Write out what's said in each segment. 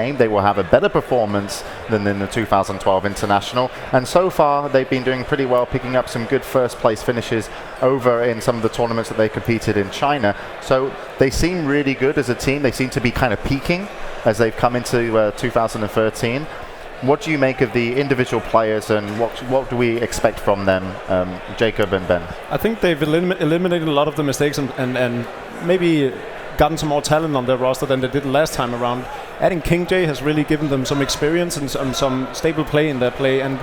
they will have a better performance than in the 2012 International, and so far they've been doing pretty well, picking up some good first place finishes over in some of the tournaments that they competed in China. So they seem really good as a team. They seem to be kind of peaking as they've come into 2013. What do you make of the individual players, and what do we expect from them, Jacob and Ben? I think they've eliminated a lot of the mistakes and maybe gotten some more talent on their roster than they did last time around. Adding King J has really given them some experience and some stable play in their play, and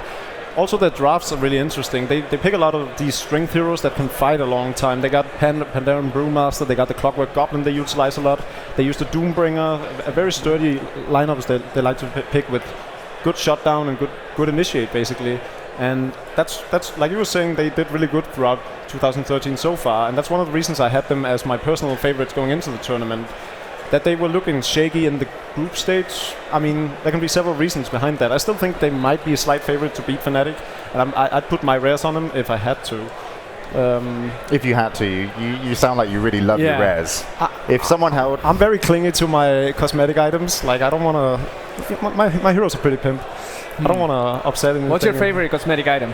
also their drafts are really interesting. They pick a lot of these strength heroes that can fight a long time. They got Pandaren Brewmaster, they got the Clockwork Goblin they utilize a lot. They use the Doombringer, a very sturdy lineups that they like to pick with good shutdown and good initiate basically. And that's like you were saying, they did really good throughout 2013 so far, and that's one of the reasons I had them as my personal favorites going into the tournament. That they were looking shaky in the group stage. I mean, there can be several reasons behind that. I still think they might be a slight favorite to beat Fnatic, and I'd put my rares on them if I had to. If you had to, you sound like you really love your rares. If someone held, I'm very clingy to my cosmetic items. Like I don't want to. My heroes are pretty pimp. I don't want to upset anything. What's your favorite cosmetic item?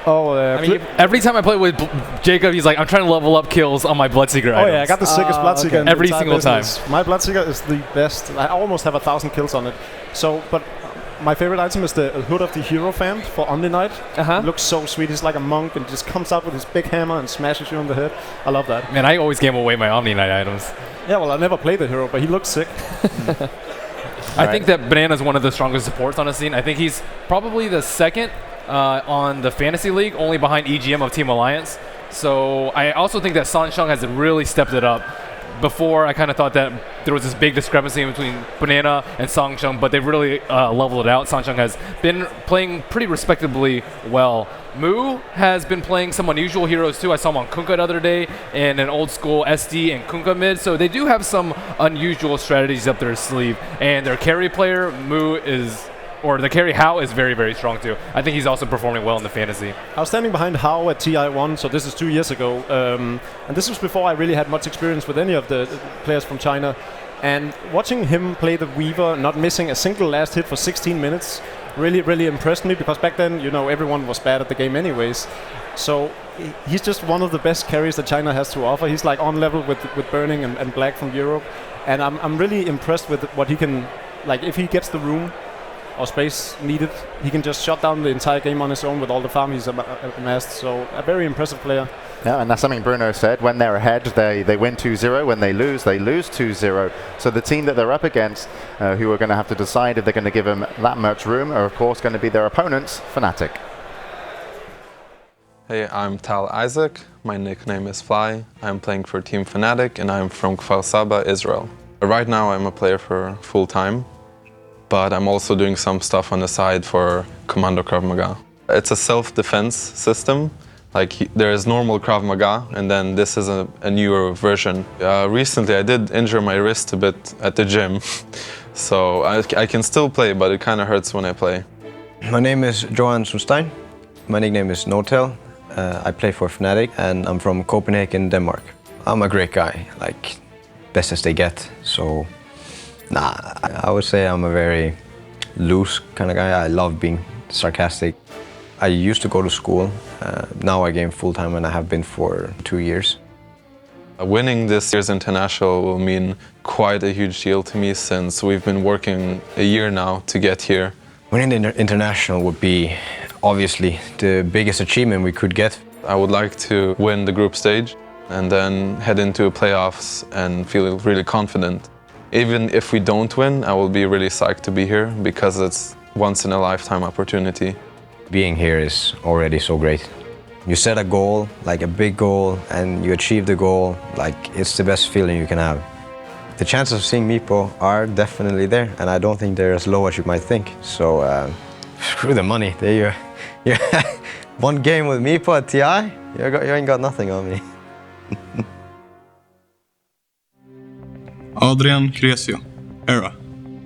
Oh, I mean, every time I play with Jacob, he's like, I'm trying to level up kills on my Bloodseeker items. Oh yeah, I got the sickest Bloodseeker in every the single business. time. My Bloodseeker is the best. I almost have 1,000 kills on it. So, but my favorite item is the Hood of the Hierophant for Omni Knight. It looks so sweet. He's like a monk and just comes out with his big hammer and smashes you on the head. I love that. Man, I always game away my Omni Knight items. Yeah, well, I never played the hero, but he looks sick. I think that Banana's one of the strongest supports on the scene. I think he's probably the second on the Fantasy League, only behind EGM of Team Alliance. So I also think that Sansheng has really stepped it up. Before, I kind of thought that there was this big discrepancy between Banana and Sansheng, but they've really leveled it out. Sansheng has been playing pretty respectably well. Mu has been playing some unusual heroes too. I saw him on Kunkka the other day in an old school SD and Kunkka mid, so they do have some unusual strategies up their sleeve. And their carry player, the carry Hao is very, very strong too. I think he's also performing well in the fantasy. I was standing behind Hao at TI1, so this is 2 years ago. And this was before I really had much experience with any of the players from China. And watching him play the Weaver, not missing a single last hit for 16 minutes, really, really impressed me, because back then, everyone was bad at the game anyways. So he's just one of the best carries that China has to offer. He's like on level with Burning and Black from Europe. And I'm really impressed with what he can, like if he gets the room or space needed, he can just shut down the entire game on his own with all the farm he's amassed. So a very impressive player. Yeah, and that's something Bruno said. When they're ahead, they win 2-0. When they lose 2-0. So the team that they're up against, who are going to have to decide if they're going to give them that much room, are of course going to be their opponents, Fnatic. Hey, I'm Tal Isaac. My nickname is Fly. I'm playing for Team Fnatic and I'm from Kfar Saba, Israel. Right now I'm a player for full time, but I'm also doing some stuff on the side for Commando Krav Maga. It's a self-defense system. Like there is normal Krav Maga, and then this is a newer version. Recently I did injure my wrist a bit at the gym, so I can still play, but it kind of hurts when I play. My name is Johan Sundstein. My nickname is Notel. I play for Fnatic, and I'm from Copenhagen, Denmark. I'm a great guy, like best as they get, so I would say I'm a very loose kind of guy. I love being sarcastic. I used to go to school. Now I game full-time and I have been for 2 years. Winning this year's international will mean quite a huge deal to me, since we've been working a year now to get here. Winning the international would be obviously the biggest achievement we could get. I would like to win the group stage and then head into playoffs and feel really confident. Even if we don't win, I will be really psyched to be here, because it's once in a lifetime opportunity. Being here is already so great. You set a goal, like a big goal, and you achieve the goal, like it's the best feeling you can have. The chances of seeing Meepo are definitely there, and I don't think they're as low as you might think. So screw the money. There you one game with Meepo at TI, you ain't got nothing on me. Adrian Cresio, Era,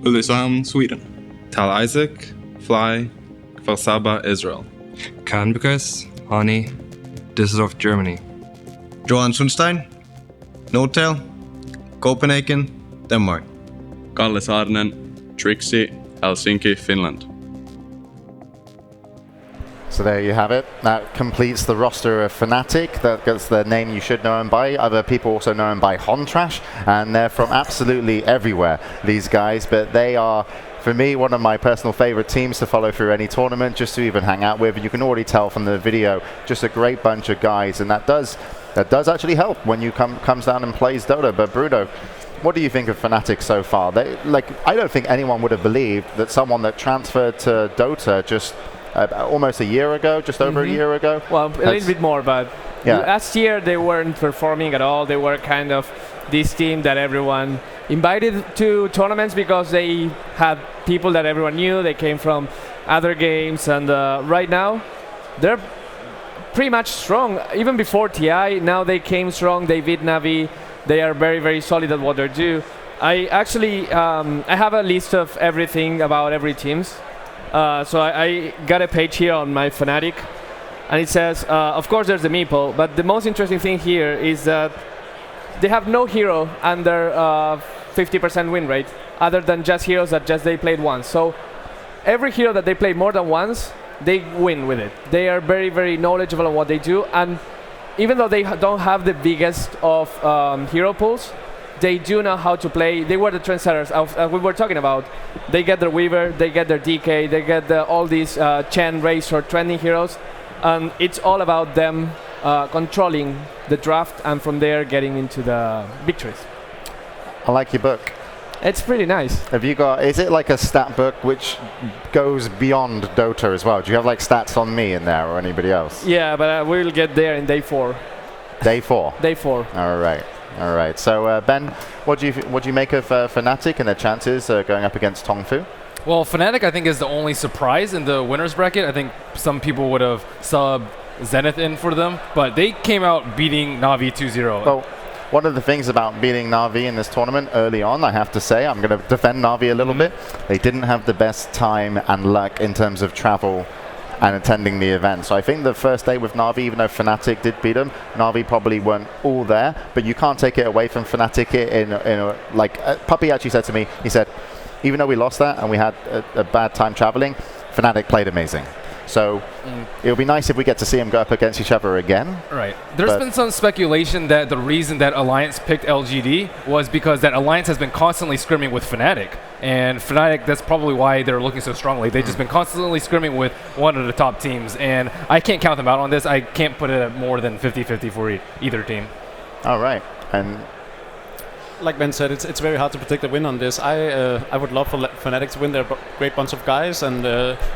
Ulricehamn, Sweden. Tal Isaac, Fly, Kfar Saba, Israel. Khan Bukas, Hani, Düsseldorf, Germany. Johan Sundstein, Notel, Copenhagen, Denmark. Kalle Saarinen, Trixie, Helsinki, Finland. So there you have it. That completes the roster of Fnatic. That's the name you should know them by. Other people also know them by Hontrash, and they're from absolutely everywhere, these guys. But they are, for me, one of my personal favorite teams to follow through any tournament, just to even hang out with. You can already tell from the video, just a great bunch of guys, and that does actually help when you comes down and plays Dota. But Bruno, what do you think of Fnatic so far? I don't think anyone would have believed that someone that transferred to Dota just almost a year ago, just over a year ago. Well, a little bit more, but last year they weren't performing at all. They were kind of this team that everyone invited to tournaments because they had people that everyone knew. They came from other games, and right now they're pretty much strong. Even before TI, now they came strong. They beat Navi. They are very, very solid at what they do. I actually I have a list of everything about every teams. So I got a page here on my Fnatic, and it says, of course there's the meeple, but the most interesting thing here is that they have no hero under 50% win rate, other than just heroes that just they played once. So every hero that they play more than once, they win with it. They are very, very knowledgeable on what they do, and even though they don't have the biggest of hero pools, they do know how to play. They were the trendsetters we were talking about. They get their Weaver, they get their DK, they get all these Chen, Razor, trending heroes. And it's all about them controlling the draft and from there getting into the victories. I like your book. It's pretty nice. Is it like a stat book which goes beyond Dota as well? Do you have like stats on me in there or anybody else? Yeah, but we'll get there in day 4. Day 4? Day 4. All right. So Ben, what do you make of Fnatic and their chances going up against TongFu? Well, Fnatic I think is the only surprise in the winners bracket. I think some people would have subbed Zenith in for them, but they came out beating Navi 2-0. Well, one of the things about beating Navi in this tournament early on, I have to say, I'm going to defend Navi a little bit. They didn't have the best time and luck in terms of travel and attending the event. So I think the first day with Navi, even though Fnatic did beat them, Navi probably weren't all there, but you can't take it away from Fnatic Puppy actually said to me, he said, even though we lost that and we had a bad time traveling, Fnatic played amazing. So it'll be nice if we get to see them go up against each other again. Right. There's been some speculation that the reason that Alliance picked LGD was because that Alliance has been constantly scrimming with Fnatic. And Fnatic, that's probably why they're looking so strongly. They've just been constantly scrimming with one of the top teams. And I can't count them out on this. I can't put it at more than 50-50 for either team. All right. And like Ben said, it's very hard to predict a win on this. I would love for Fnatic to win. They're a great bunch of guys, and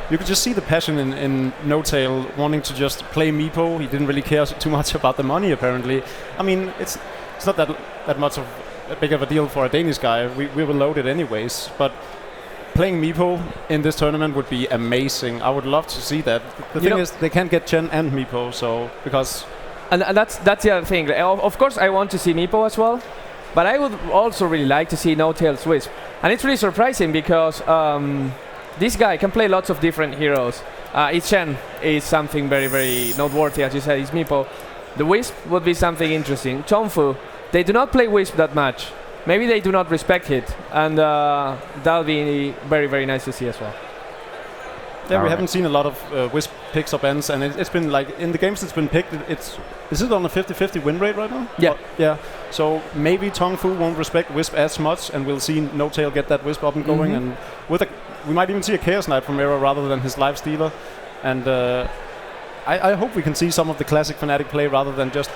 you could just see the passion in No-Tail wanting to just play Meepo. He didn't really care too much about the money, apparently. I mean, it's not that much of a big of a deal for a Danish guy. We were loaded anyways, but playing Meepo in this tournament would be amazing. I would love to see that. The thing is, they can't get Chen and Meepo, so because... And that's the other thing. Of course, I want to see Meepo as well. But I would also really like to see No-Tail's Wisp. And it's really surprising because this guy can play lots of different heroes. Chen is something very, very noteworthy, as you said, it's Meepo. The Wisp would be something interesting. TongFu, they do not play Wisp that much. Maybe they do not respect it. And that'll be very, very nice to see as well. Yeah, we haven't seen a lot of Wisp picks or bans, and it's been like, in the games it's been picked, is it on a 50-50 win rate right now? Yeah. Yeah. So maybe TongFu won't respect Wisp as much, and we'll see No-Tail get that Wisp up and going, and we might even see a Chaos Knight from Era rather than his life stealer. And I hope we can see some of the classic Fnatic play rather than just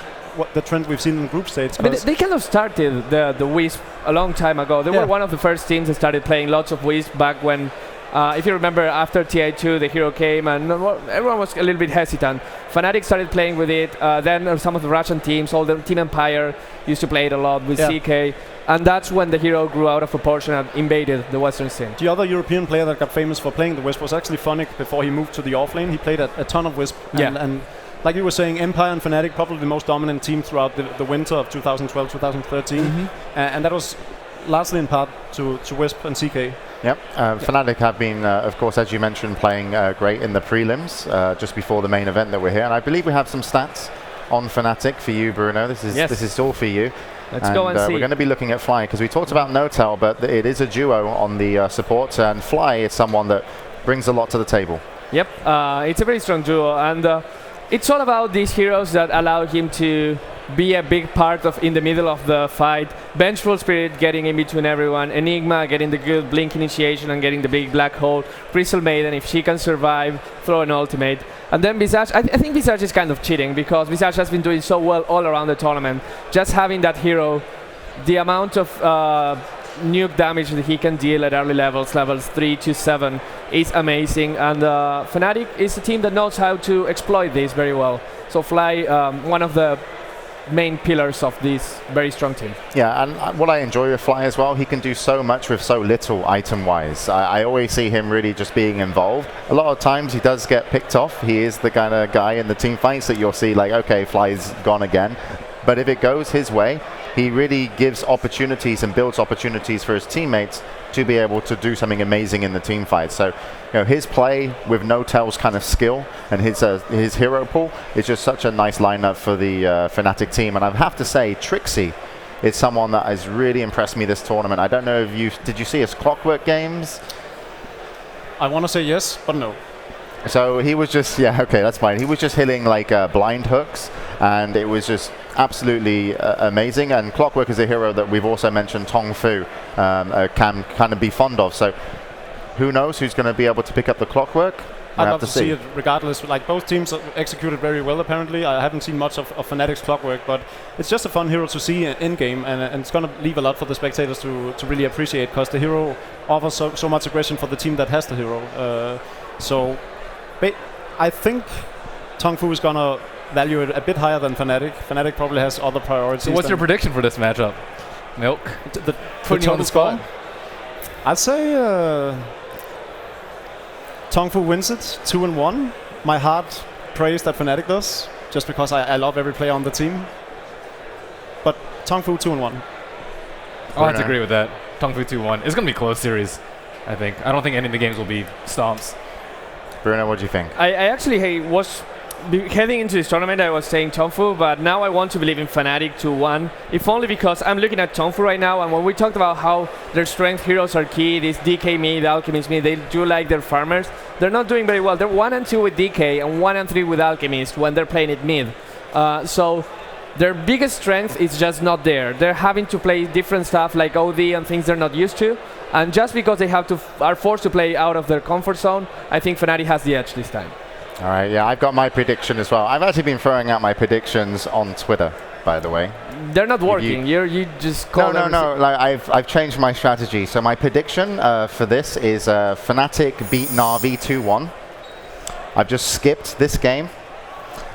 the trend we've seen in group stage. But they kind of started the Wisp a long time ago. They were one of the first teams that started playing lots of Wisp back when, if you remember, after TI2, the hero came and everyone was a little bit hesitant. Fnatic started playing with it. Then some of the Russian teams, all the Team Empire, used to play it a lot with CK. And that's when the hero grew out of proportion and invaded the Western scene. The other European player that got famous for playing the Wisp was actually Phonic before he moved to the offlane. He played a ton of Wisp. And like you were saying, Empire and Fnatic, probably the most dominant team throughout the winter of 2012, 2013. And that was largely in part to Wisp and CK. Yep. Fnatic have been, of course, as you mentioned, playing great in the prelims just before the main event that we're here. And I believe we have some stats on Fnatic for you, Bruno. This is all for you. Let's go and see. We're going to be looking at Fly, because we talked about Notel, but it is a duo on the support, and Fly is someone that brings a lot to the table. Yep, it's a very strong duo, and it's all about these heroes that allow him to be a big part of in the middle of the fight. Vengeful Spirit getting in between everyone, Enigma getting the good Blink initiation and getting the big black hole, Crystal Maiden, if she can survive, throw an ultimate. And then Visage, I think Visage is kind of cheating, because Visage has been doing so well all around the tournament. Just having that hero, the amount of nuke damage that he can deal at early levels 3 to 7, is amazing. And Fnatic is a team that knows how to exploit this very well. So Fly, one of the main pillars of this very strong team. Yeah, and what I enjoy with Fly as well, he can do so much with so little item-wise. I always see him really just being involved. A lot of times he does get picked off. He is the kind of guy in the team fights that you'll see like, okay, Fly's gone again. But if it goes his way, he really gives opportunities and builds opportunities for his teammates to be able to do something amazing in the team fight. So, you know, his play with Notel's kind of skill and his hero pool is just such a nice lineup for the Fnatic team. And I have to say, Trixie is someone that has really impressed me this tournament. I don't know if did you see his Clockwork games? I want to say yes, but no. So he was just, yeah, okay, that's fine. He was just hitting like blind hooks, and it was just absolutely amazing. And Clockwork is a hero that we've also mentioned TongFu can kind of be fond of. So who knows who's going to be able to pick up the Clockwork? I'd love to see it regardless. Like, both teams executed very well, apparently. I haven't seen much of Fnatic's Clockwork, but it's just a fun hero to see in-game, and it's going to leave a lot for the spectators to really appreciate, because the hero offers so much aggression for the team that has the hero. I think TongFu is going to value it a bit higher than Fnatic. Fnatic probably has other priorities. So what's your prediction for this matchup? Milk? Putting you on the spot? I'd say TongFu wins it 2-1. My heart prays that Fnatic does, just because I love every player on the team. But TongFu 2-1. I'll have to agree with that. TongFu 2-1. It's going to be a close series, I think. I don't think any of the games will be stomps. Bruno, what do you think? I actually was heading into this tournament, I was saying TongFu, but now I want to believe in Fnatic 2-1, if only because I'm looking at TongFu right now, and when we talked about how their strength heroes are key, this DK mid, Alchemist mid, they do like their farmers. They're not doing very well. They're 1-2 with DK and 1-3 with Alchemist when they're playing it mid. So their biggest strength is just not there. They're having to play different stuff like OD and things they're not used to. And just because they are forced to play out of their comfort zone, I think Fnatic has the edge this time. All right, yeah, I've got my prediction as well. I've actually been throwing out my predictions on Twitter, by the way. They're not working. You just call No. Like I've changed my strategy. So my prediction for this is Fnatic beat Na'Vi 2-1. I've just skipped this game,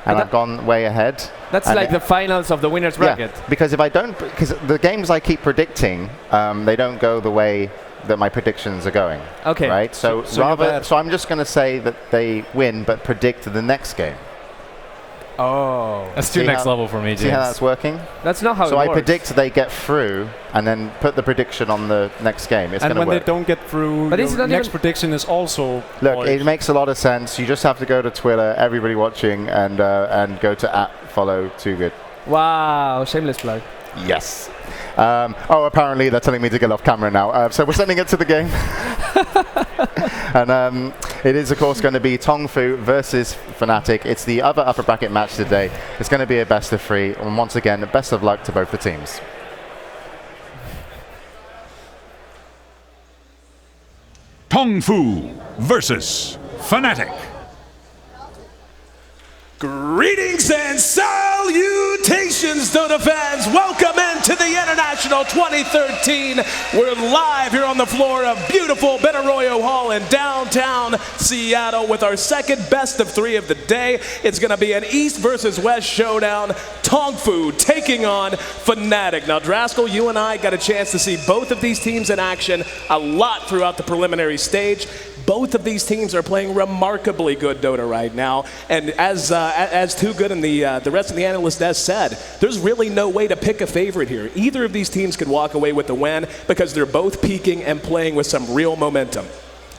and I've gone way ahead. That's like the finals of the winner's bracket. Yeah, because if I don't, because the games I keep predicting, they don't go the way that my predictions are going. Okay. Right. So I'm just going to say that they win, but predict the next game. Oh, that's too next level for me, James. See how that's working? That's not how it works. So I predict they get through, and then put the prediction on the next game. It's going to work. And when they don't get through, the next prediction is also... Look, it makes a lot of sense. You just have to go to Twitter, everybody watching, and go to @follow2good. Wow, shameless plug. Yes. Apparently they're telling me to get off camera now. So we're sending it to the game. And it is, of course, going to be TongFu versus Fnatic. It's the other upper bracket match today. It's going to be a best of 3. And once again, best of luck to both the teams. TongFu versus Fnatic. Greetings and salutations, Dota fans. Welcome into the International 2013. We're live here on the floor of beautiful Benaroyo Hall in downtown Seattle with our second best of 3 of the day. It's going to be an East versus West showdown. TongFu taking on Fnatic. Now, Draskell, you and I got a chance to see both of these teams in action a lot throughout the preliminary stage. Both of these teams are playing remarkably good Dota right now, and as Too Good and the rest of the analysts has said, there's really no way to pick a favorite here. Either of these teams could walk away with the win because they're both peaking and playing with some real momentum.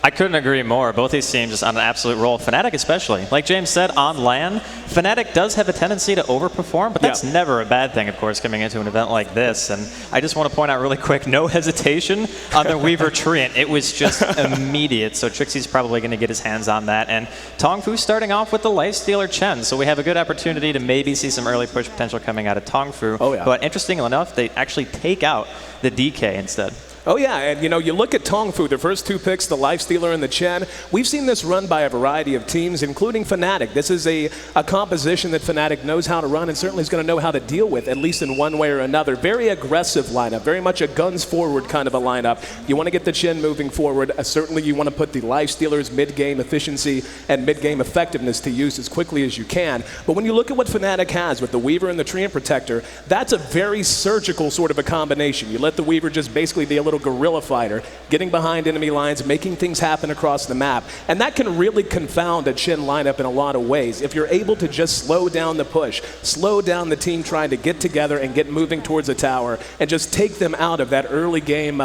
I couldn't agree more. Both these teams just on an absolute roll. Fnatic especially. Like James said, on LAN, Fnatic does have a tendency to overperform, but that's never a bad thing, of course, coming into an event like this. And I just want to point out really quick, no hesitation on the Weaver Treant. It was just immediate, so Trixie's probably going to get his hands on that. And TongFu starting off with the Lifestealer Chen, so we have a good opportunity to maybe see some early push potential coming out of TongFu. Oh, yeah. But interestingly enough, they actually take out the DK instead. Oh yeah, and you look at TongFu, their first 2 picks, the Lifestealer and the Chen. We've seen this run by a variety of teams, including Fnatic. This is a composition that Fnatic knows how to run and certainly is going to know how to deal with, at least in one way or another. Very aggressive lineup, very much a guns forward kind of a lineup. You want to get the Chen moving forward. Certainly you want to put the Lifestealer's mid-game efficiency and mid-game effectiveness to use as quickly as you can. But when you look at what Fnatic has with the Weaver and the Treant Protector, that's a very surgical sort of a combination. You let the Weaver just basically be a little guerrilla fighter, getting behind enemy lines, making things happen across the map. And that can really confound a Chen lineup in a lot of ways. If you're able to just slow down the push, slow down the team trying to get together and get moving towards a tower, and just take them out of that early game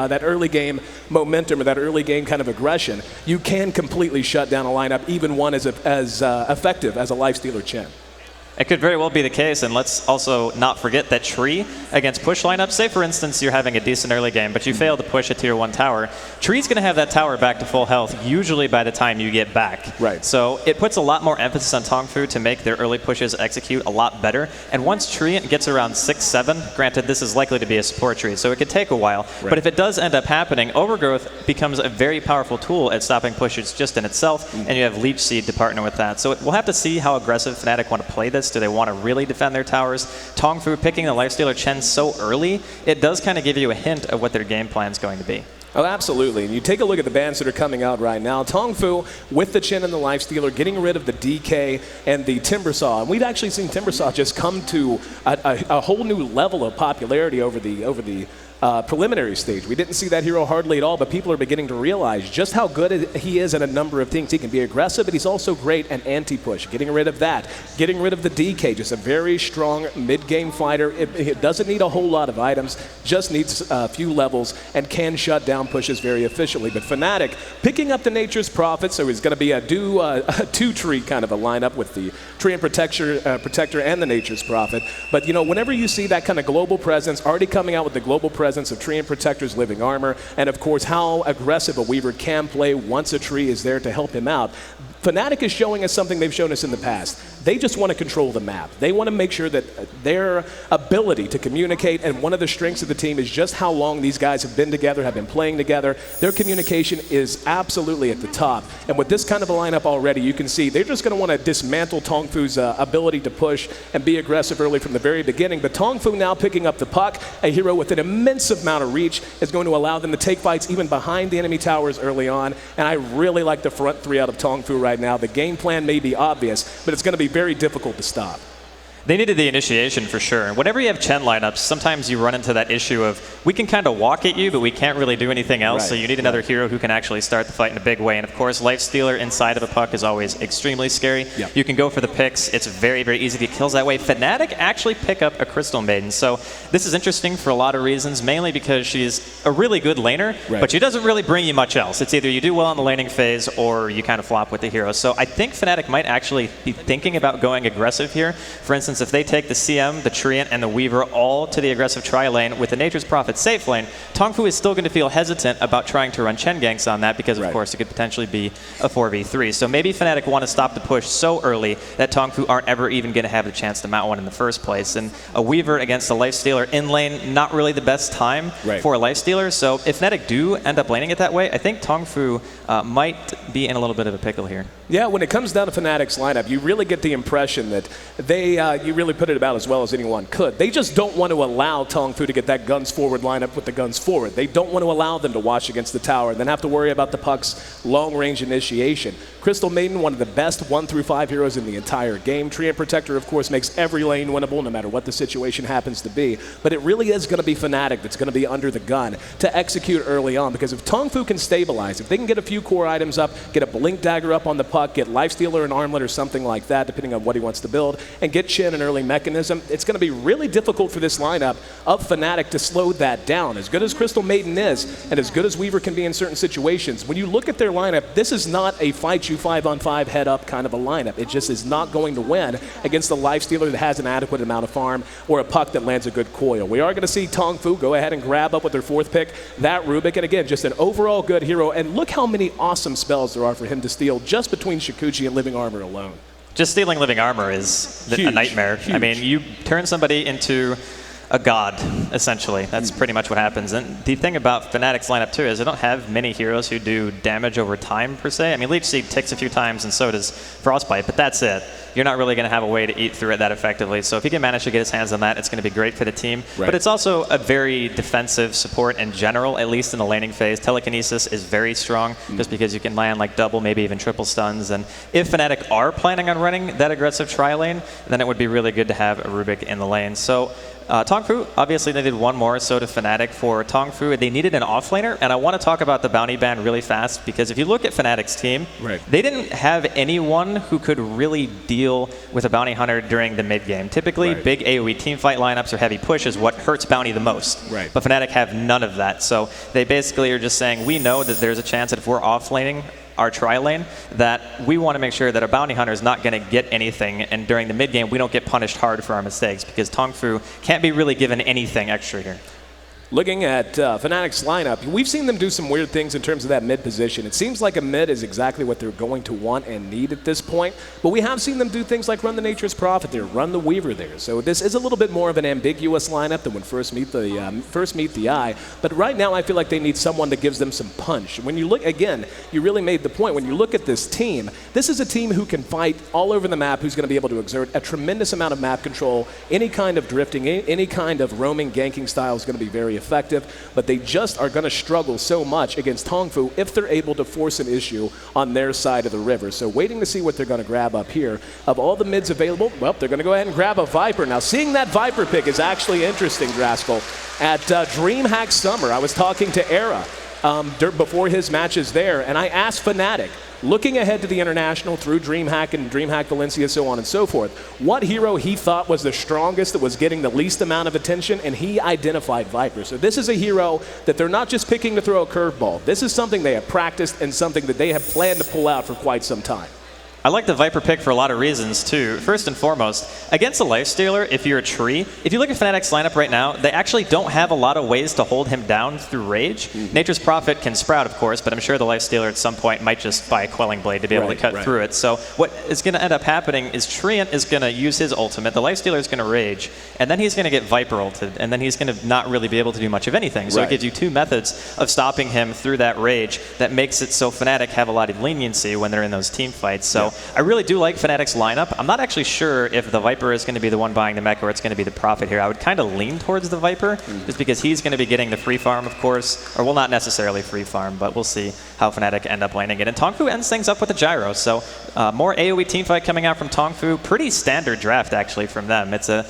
momentum or that early game kind of aggression, you can completely shut down a lineup, even one as effective as a Lifestealer Chen. It could very well be the case, and let's also not forget that Tree against push lineups, say for instance you're having a decent early game, but you fail to push a tier 1 tower, Tree's going to have that tower back to full health usually by the time you get back. Right. So it puts a lot more emphasis on TongFu to make their early pushes execute a lot better, and once Tree gets around 6-7, granted this is likely to be a support tree, so it could take a while, but if it does end up happening, Overgrowth becomes a very powerful tool at stopping pushes just in itself, and you have Leech Seed to partner with that. So we'll have to see how aggressive Fnatic want to play this. Do they want to really defend their towers? TongFu picking the Lifestealer Chen so early, it does kind of give you a hint of what their game plan is going to be. Oh, absolutely. And you take a look at the bans that are coming out right now. TongFu with the Chen and the Lifestealer, getting rid of the DK and the Timbersaw. And we've actually seen Timbersaw just come to a whole new level of popularity over the preliminary stage. We didn't see that hero hardly at all, but people are beginning to realize just how good he is at a number of things. He can be aggressive, but he's also great at anti-push. Getting rid of that, getting rid of the DK, just a very strong mid-game fighter. It doesn't need a whole lot of items, just needs a few levels and can shut down pushes very efficiently. But Fnatic picking up the Nature's Prophet, so he's going to be a 2-tree kind of a lineup with the Treant Protector and the Nature's Prophet. But whenever you see that kind of global presence, already coming out with the global presence of Treant Protector's living armor, and of course how aggressive a Weaver can play once a tree is there to help him out. Fnatic is showing us something they've shown us in the past. They just want to control the map. They want to make sure that their ability to communicate, and one of the strengths of the team is just how long these guys have been together, have been playing together. Their communication is absolutely at the top. And with this kind of a lineup already, you can see they're just going to want to dismantle TongFu's ability to push and be aggressive early from the very beginning. But TongFu now picking up the puck, a hero with an immense amount of reach, is going to allow them to take fights even behind the enemy towers early on. And I really like the front 3 out of TongFu right now. The game plan may be obvious, but it's going to be very difficult to stop. They needed the initiation for sure. Whenever you have Chen lineups, sometimes you run into that issue of we can kind of walk at you, but we can't really do anything else. Right. So you need another hero who can actually start the fight in a big way. And of course, Lifestealer inside of a puck is always extremely scary. Yep. You can go for the picks. It's very, very easy to get kills that way. Fnatic actually pick up a Crystal Maiden. So this is interesting for a lot of reasons, mainly because she's a really good laner, but she doesn't really bring you much else. It's either you do well on the laning phase or you kind of flop with the hero. So I think Fnatic might actually be thinking about going aggressive here. For instance, if they take the CM, the Treant, and the Weaver all to the aggressive tri-lane with the Nature's Prophet safe lane, TongFu is still going to feel hesitant about trying to run Chen ganks on that because, of course, it could potentially be a 4v3. So maybe Fnatic want to stop the push so early that TongFu aren't ever even going to have the chance to mount one in the first place. And a Weaver against a Lifestealer in lane, not really the best time for a Lifestealer. So if Fnatic do end up laning it that way, I think TongFu might be in a little bit of a pickle here. Yeah, when it comes down to Fnatic's lineup, you really get the impression that you really put it about as well as anyone could. They just don't want to allow TongFu to get that guns forward lineup with the guns forward. They don't want to allow them to watch against the tower and then have to worry about the puck's long-range initiation. Crystal Maiden, one of the best 1 through 5 heroes in the entire game. Treant Protector, of course, makes every lane winnable no matter what the situation happens to be. But it really is going to be Fnatic that's going to be under the gun to execute early on, because if TongFu can stabilize, if they can get a few core items up, get a Blink Dagger up on the puck, get Lifestealer and Armlet or something like that, depending on what he wants to build, and get Chen an early mechanism, it's going to be really difficult for this lineup of Fnatic to slow that down. As good as Crystal Maiden is, and as good as Weaver can be in certain situations, when you look at their lineup, this is not a fight you 5-on-5 head-up kind of a lineup. It just is not going to win against a Lifestealer that has an adequate amount of farm or a puck that lands a good coil. We are going to see TongFu go ahead and grab up with their 4th pick, that Rubik, and again, just an overall good hero. And look how many awesome spells there are for him to steal just between Shukuchi and Living Armor alone. Just stealing Living Armor is a nightmare. Huge. I mean, you turn somebody into a god, essentially. That's pretty much what happens. And the thing about Fnatic's lineup, too, is they don't have many heroes who do damage over time, per se. I mean, Leech Seed ticks a few times, and so does Frostbite, but that's it. You're not really going to have a way to eat through it that effectively. So if he can manage to get his hands on that, it's going to be great for the team. Right. But it's also a very defensive support in general, at least in the laning phase. Telekinesis is very strong, just because you can land like double, maybe even triple stuns. And if Fnatic are planning on running that aggressive tri-lane, then it would be really good to have a Rubik in the lane. So TongFu, obviously they did one more, so did Fnatic. For TongFu, they needed an offlaner, and I want to talk about the bounty ban really fast, because if you look at Fnatic's team, they didn't have anyone who could really deal with a bounty hunter during the mid game. Typically, big AoE teamfight lineups or heavy push is what hurts bounty the most. But Fnatic have none of that, so they basically are just saying, we know that there's a chance that if we're offlaning our tri-lane, that we want to make sure that our bounty hunter is not going to get anything, and during the mid game we don't get punished hard for our mistakes, because TongFu can't be really given anything extra here. Looking at Fnatic's lineup, we've seen them do some weird things in terms of that mid position. It seems like a mid is exactly what they're going to want and need at this point, but we have seen them do things like run the Nature's Prophet there, run the Weaver there. So this is a little bit more of an ambiguous lineup than when first meet the eye. But right now I feel like they need someone that gives them some punch. When you look, again, you really made the point, when you look at this team, this is a team who can fight all over the map, who's going to be able to exert a tremendous amount of map control. Any kind of drifting, any kind of roaming ganking style is going to be very effective, but they just are going to struggle so much against TongFu if they're able to force an issue on their side of the river. So waiting to see what they're going to grab up here. Of all the mids available, well, they're going to go ahead and grab a Viper. Now, seeing that Viper pick is actually interesting, Draskell. At DreamHack Summer, I was talking to Era before his matches there, and I asked Fnatic, looking ahead to the International through DreamHack and DreamHack Valencia, so on and so forth, what hero he thought was the strongest, that was getting the least amount of attention, and he identified Viper. So this is a hero that they're not just picking to throw a curveball. This is something they have practiced and something that they have planned to pull out for quite some time. I like the Viper pick for a lot of reasons, too. First and foremost, against a Lifestealer, if you're a tree, if you look at Fnatic's lineup right now, they actually don't have a lot of ways to hold him down through Rage. Nature's Prophet can sprout, of course, but I'm sure the Lifestealer at some point might just buy a Quelling Blade to be able to cut through it. So what is going to end up happening is Treant is going to use his ultimate, the Lifestealer is going to Rage, and then he's going to get Viper ulted, and then he's going to not really be able to do much of anything. So it gives you two methods of stopping him through that Rage that makes it so Fnatic have a lot of leniency when they're in those team fights. So I really do like Fnatic's lineup. I'm not actually sure if the Viper is going to be the one buying the mech or it's going to be the Prophet here. I would kind of lean towards the Viper, just because he's going to be getting the free farm, of course. Or, well, not necessarily free farm, but we'll see how Fnatic end up landing it. And TongFu ends things up with a Gyro, so more AoE teamfight coming out from TongFu. Pretty standard draft, actually, from them. It's a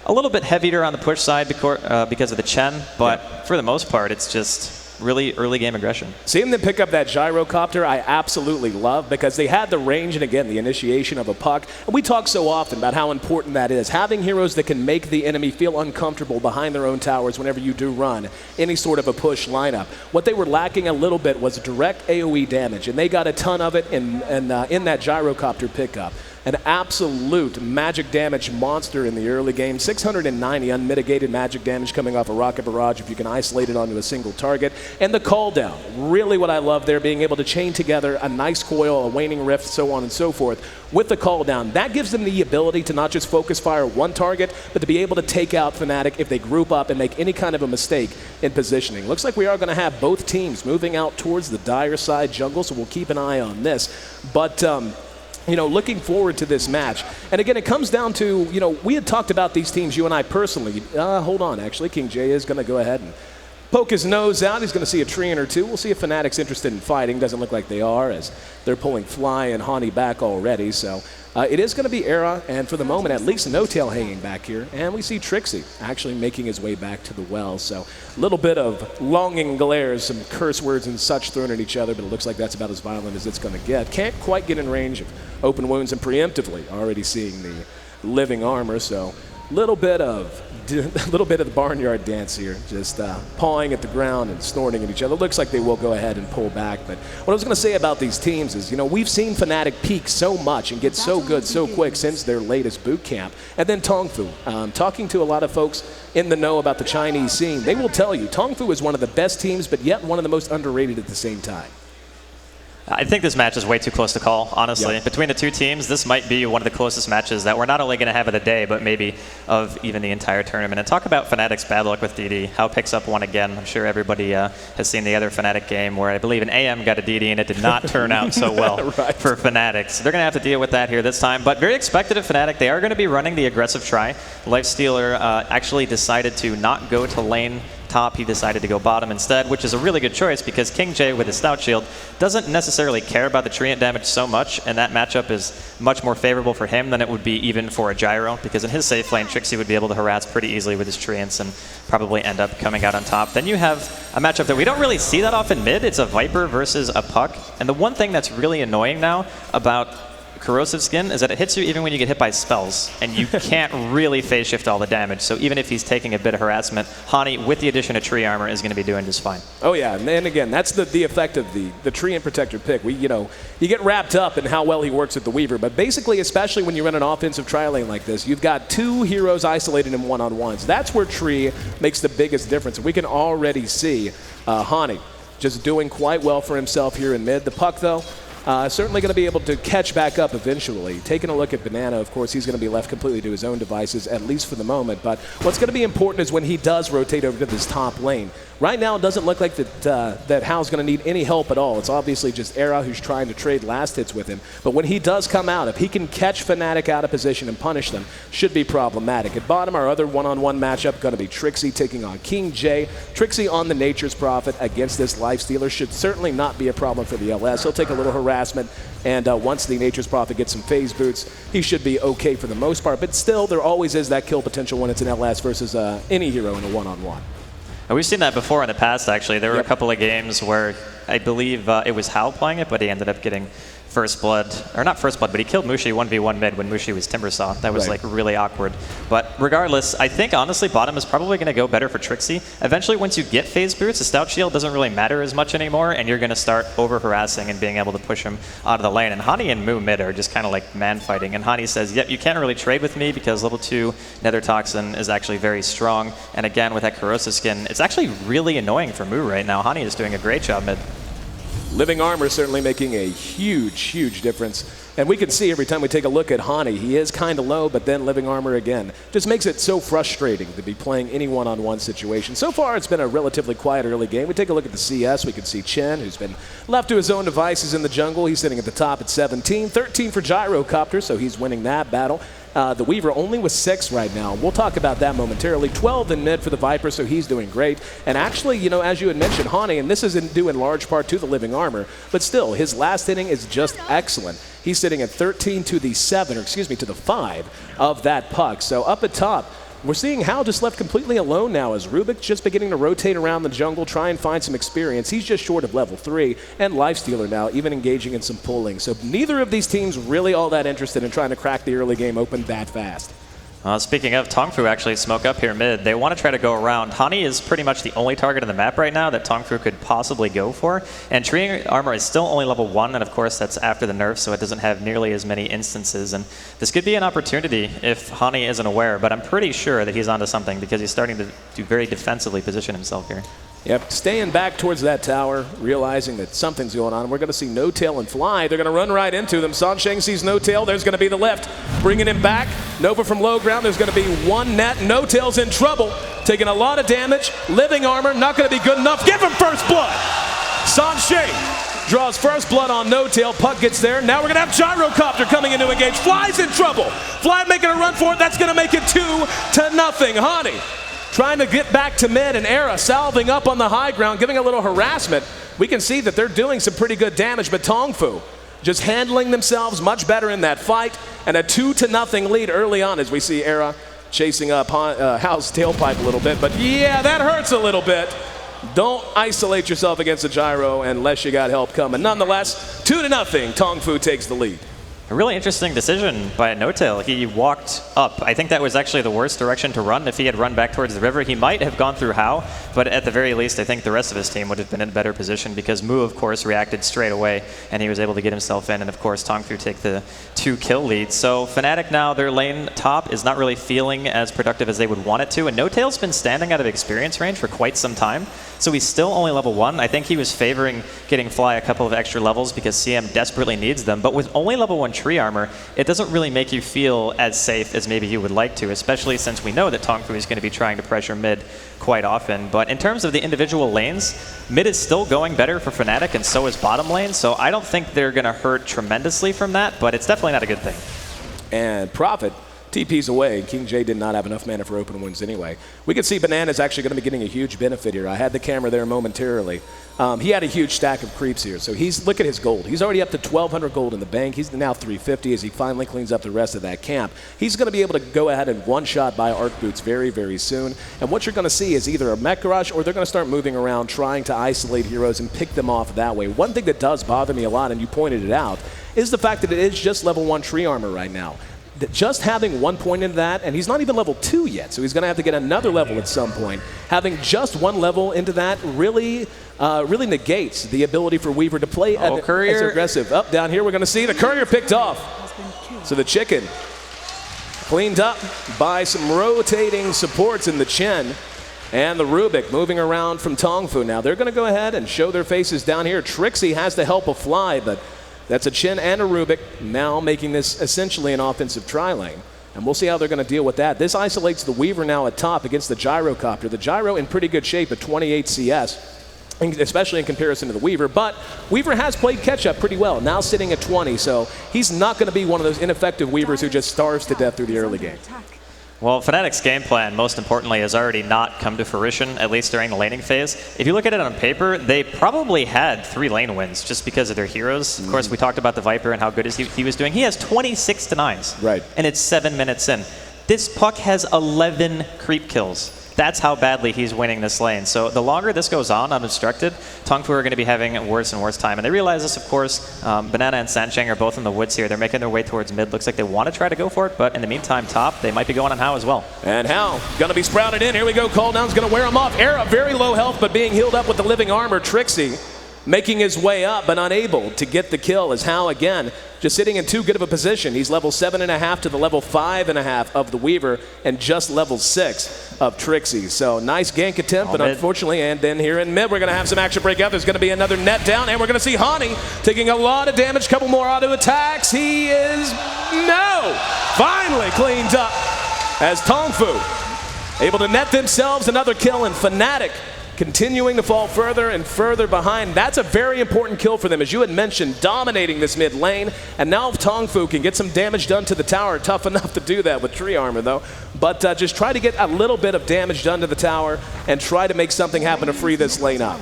little bit heavier on the push side because of the Chen, but for the most part, it's just really early game aggression. Seeing them pick up that gyrocopter, I absolutely love, because they had the range and, again, the initiation of a puck. And we talk so often about how important that is. Having heroes that can make the enemy feel uncomfortable behind their own towers whenever you do run any sort of a push lineup. What they were lacking a little bit was direct AoE damage, and they got a ton of it in that gyrocopter pickup. An absolute magic damage monster in the early game. 690 unmitigated magic damage coming off a Rocket Barrage if you can isolate it onto a single target. And the call down, really what I love there, being able to chain together a nice coil, a waning rift, so on and so forth, with the call down. That gives them the ability to not just focus fire one target, but to be able to take out Fnatic if they group up and make any kind of a mistake in positioning. Looks like we are going to have both teams moving out towards the Dire side jungle, so we'll keep an eye on this. But you know, looking forward to this match. And again, it comes down to, you know, we had talked about these teams, you and I personally. Hold on, actually. King J is going to go ahead and poke his nose out. He's going to see a Treant or two. We'll see if Fnatic's interested in fighting. Doesn't look like they are, as they're pulling Fly and Hani back already. So it is going to be Era, and for the moment, at least No Tail hanging back here. And we see Trixie actually making his way back to the well. So a little bit of longing glares, some curse words and such thrown at each other, but it looks like that's about as violent as it's going to get. Can't quite get in range of open wounds, and preemptively already seeing the living armor. So a little bit of the barnyard dance here, just pawing at the ground and snorting at each other. Looks like they will go ahead and pull back. But what I was going to say about these teams is, we've seen Fnatic peak so much and get so good so quick since their latest boot camp. And then TongFu, talking to a lot of folks in the know about the Chinese scene, they will tell you TongFu is one of the best teams, but yet one of the most underrated at the same time. I think this match is way too close to call, honestly. Yep. Between the two teams, this might be one of the closest matches that we're not only going to have of the day, but maybe of even the entire tournament. And talk about Fnatic's bad luck with DD. How picks up one again. I'm sure everybody has seen the other Fnatic game where I believe an AM got a DD and it did not turn out so well right. for Fnatic. So they're going to have to deal with that here this time. But very expected of Fnatic. They are going to be running the aggressive try. Lifestealer actually decided to not go to lane top. He decided to go bottom instead, which is a really good choice because King J with his Stout Shield doesn't necessarily care about the Treant damage so much, and that matchup is much more favorable for him than it would be even for a Gyro, because in his safe lane, Trixie would be able to harass pretty easily with his Treants and probably end up coming out on top. Then you have a matchup that we don't really see that often mid. It's a Viper versus a Puck, and the one thing that's really annoying now about Corrosive Skin is that it hits you even when you get hit by spells, and you can't really phase shift all the damage. So even if he's taking a bit of harassment, Hani, with the addition of tree armor, is going to be doing just fine. Oh yeah, and again, that's the effect of the tree and protector pick. You get wrapped up in how well he works with the Weaver, but basically, especially when you run an offensive tri-lane like this, you've got two heroes isolated in one-on-ones. That's where tree makes the biggest difference. We can already see Hani just doing quite well for himself here in mid. The Puck, though, certainly going to be able to catch back up eventually. Taking a look at Banana, of course, he's going to be left completely to his own devices, at least for the moment. But what's going to be important is when he does rotate over to this top lane. Right now, it doesn't look like that Hao's going to need any help at all. It's obviously just Era who's trying to trade last hits with him. But when he does come out, if he can catch Fnatic out of position and punish them, should be problematic. At bottom, our other one-on-one matchup going to be Trixie taking on King J. Trixie on the Nature's Prophet against this Lifestealer should certainly not be a problem for the LS. He'll take a little harassment, and once the Nature's Prophet gets some phase boots, he should be okay for the most part. But still, there always is that kill potential when it's an LS versus any hero in a one-on-one. And we've seen that before in the past, actually. There were a couple of games where I believe it was Hao playing it, but he ended up getting first blood, or not first blood, but he killed Mushi 1v1 mid when Mushi was Timbersaw. That was like really awkward. But regardless, I think honestly bottom is probably going to go better for Trixie. Eventually, once you get phase boots, the Stout Shield doesn't really matter as much anymore, and you're going to start over harassing and being able to push him out of the lane. And Hani and Mu mid are just kind of like man fighting. And Hani says, yep, you can't really trade with me because level 2 Nether Toxin is actually very strong. And again, with that Corrosive Skin, it's actually really annoying for Mu right now. Hani is doing a great job mid. Living Armor certainly making a huge, huge difference. And we can see every time we take a look at Hani, he is kind of low, but then Living Armor again. Just makes it so frustrating to be playing any one-on-one situation. So far, it's been a relatively quiet early game. We take a look at the CS. We can see Chen, who's been left to his own devices in the jungle. He's sitting at the top at 17. 13 for Gyrocopter, so he's winning that battle. The Weaver only with 6 right now. We'll talk about that momentarily. 12 in mid for the Viper, so he's doing great. And actually, as you had mentioned, Hani, and this isn't due in large part to the Living Armor, but still, his last inning is just excellent. He's sitting at 13 to the 5 of that Puck. So up at top, we're seeing Hao just left completely alone now as Rubik's just beginning to rotate around the jungle, try and find some experience. He's just short of level 3, and Lifestealer now even engaging in some pulling. So neither of these teams really all that interested in trying to crack the early game open that fast. Speaking of, TongFu actually smoke up here mid. They want to try to go around. Hani is pretty much the only target on the map right now that TongFu could possibly go for. And Tree Armor is still only level 1, and of course that's after the nerf, so it doesn't have nearly as many instances. And this could be an opportunity if Hani isn't aware, but I'm pretty sure that he's onto something because he's starting to very defensively position himself here. Yep, staying back towards that tower, realizing that something's going on. We're going to see No Tail and Fly. They're going to run right into them. Sansheng sees No Tail. There's going to be the lift. Bringing him back. Nova from low ground. There's going to be one net. No Tail's in trouble. Taking a lot of damage. Living Armor, not going to be good enough. Give him first blood. Sansheng draws first blood on No Tail. Puck gets there. Now we're going to have Gyrocopter coming in to engage. Fly's in trouble. Fly making a run for it. That's going to make it 2-0. Hani trying to get back to mid, and Era salving up on the high ground, giving a little harassment. We can see that they're doing some pretty good damage, but TongFu just handling themselves much better in that fight, and a 2-0 lead early on as we see Era chasing up Hal's tailpipe a little bit. But yeah, that hurts a little bit. Don't isolate yourself against a gyro unless you got help coming. Nonetheless, 2-0, TongFu takes the lead. A really interesting decision by No-Tail. He walked up. I think that was actually the worst direction to run. If he had run back towards the river, he might have gone through Hao, but at the very least, I think the rest of his team would have been in a better position because Mu, of course, reacted straight away, and he was able to get himself in, and of course, TongFu take the 2-kill lead. So Fnatic now, their lane top is not really feeling as productive as they would want it to, and No-Tail's been standing out of experience range for quite some time, so he's still only level 1. I think he was favoring getting Fly a couple of extra levels because CM desperately needs them, but with only level 1 tree armor, it doesn't really make you feel as safe as maybe you would like to, especially since we know that TongFu is going to be trying to pressure mid quite often. But in terms of the individual lanes, mid is still going better for Fnatic, and so is bottom lane, so I don't think they're going to hurt tremendously from that, but it's definitely not a good thing. And Prophet TP's away. King J did not have enough mana for open wounds anyway. We can see Banana's actually going to be getting a huge benefit here. I had the camera there momentarily. He had a huge stack of creeps here, so look at his gold. He's already up to 1,200 gold in the bank. He's now 350 as he finally cleans up the rest of that camp. He's going to be able to go ahead and one-shot by Arc Boots very, very soon. And what you're going to see is either a mech rush or they're going to start moving around trying to isolate heroes and pick them off that way. One thing that does bother me a lot, and you pointed it out, is the fact that it is just level 1 tree armor right now. Just having 1 point into that, and he's not even level 2 yet, so he's going to have to get another level at some point. Having just 1 level into that really negates the ability for Weaver to play as aggressive. Up, down here, we're going to see the Courier picked off. So the Chicken cleaned up by some rotating supports in the Chen. And the Rubik moving around from TongFu. Now they're going to go ahead and show their faces down here. Trixie has the help of Fly, but that's a Chen and a Rubik now making this essentially an offensive tri-lane. And we'll see how they're going to deal with that. This isolates the Weaver now at top against the Gyrocopter. The Gyro in pretty good shape at 28 CS, especially in comparison to the Weaver. But Weaver has played catch-up pretty well, now sitting at 20. So he's not going to be one of those ineffective Weavers who just starves to death through the early game. Well, Fnatic's game plan, most importantly, has already not come to fruition, at least during the laning phase. If you look at it on paper, they probably had 3 lane wins just because of their heroes. Of course, we talked about the Viper and how good he was doing. He has 26 denies, right, and it's 7 minutes in. This Puck has 11 creep kills. That's how badly he's winning this lane. So the longer this goes on unobstructed, TongFu are going to be having a worse and worse time. And they realize this, of course. Banana and Sancheng are both in the woods here. They're making their way towards mid. Looks like they want to try to go for it, but in the meantime, top, they might be going on Hao as well. And Hao going to be sprouted in. Here we go. Call down's going to wear him off. Era, very low health, but being healed up with the living armor. Trixie making his way up, but unable to get the kill as Hao, again, just sitting in too good of a position. He's level 7.5 to the level 5.5 of the Weaver and just level 6 of Trixie. So nice gank attempt, but unfortunately, and then here in mid, we're going to have some action break out. There's going to be another net down, and we're going to see Hani taking a lot of damage, couple more auto attacks. He is, finally cleaned up as TongFu able to net themselves another kill, and Fnatic continuing to fall further and further behind. That's a very important kill for them, as you had mentioned, dominating this mid lane. And now if TongFu can get some damage done to the tower, tough enough to do that with tree armor though, but just try to get a little bit of damage done to the tower and try to make something happen to free this lane up.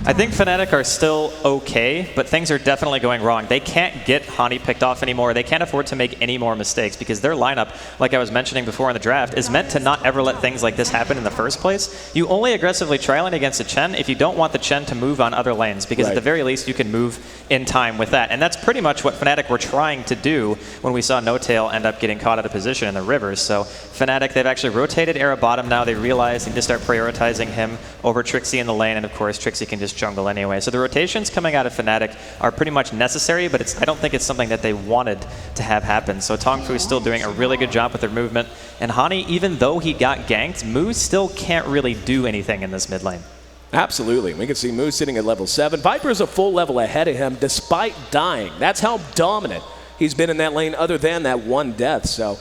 I think Fnatic are still okay, but things are definitely going wrong. They can't get Hani picked off anymore. They can't afford to make any more mistakes because their lineup, like I was mentioning before in the draft, is meant to not ever let things like this happen in the first place. You only aggressively tri-lane against a Chen if you don't want the Chen to move on other lanes, because at the very least you can move in time with that. And that's pretty much what Fnatic were trying to do when we saw No-Tail end up getting caught out of position in the rivers. So Fnatic, they've actually rotated Era bottom now. They realize they need to start prioritizing him over Trixie in the lane, and of course Trixie can just jungle anyway. So the rotations coming out of Fnatic are pretty much necessary, but I don't think it's something that they wanted to have happen. So TongFu is still doing a really good job with their movement, and Hani, even though he got ganked, Mu still can't really do anything in this mid lane. Absolutely. We can see Mu sitting at level 7. Viper's a full level ahead of him despite dying. That's how dominant he's been in that lane other than that one death. So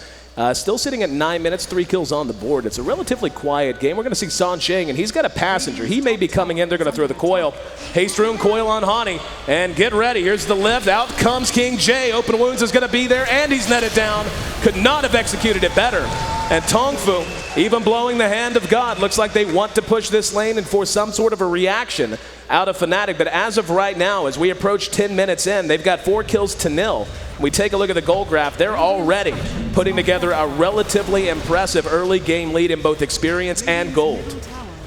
Still sitting at 9 minutes, 3 kills on the board. It's a relatively quiet game. We're going to see Sansheng, and he's got a passenger. He may be coming in. They're going to throw the coil. Haste room, coil on Hani. And get ready. Here's the lift. Out comes King J. Open wounds is going to be there, and he's netted down. Could not have executed it better. And TongFu, even blowing the hand of God, looks like they want to push this lane and force some sort of a reaction out of Fnatic. But as of right now, as we approach 10 minutes in, they've got 4 kills to 0. We take a look at the goal graph. They're already putting together a relatively impressive early game lead in both experience and gold.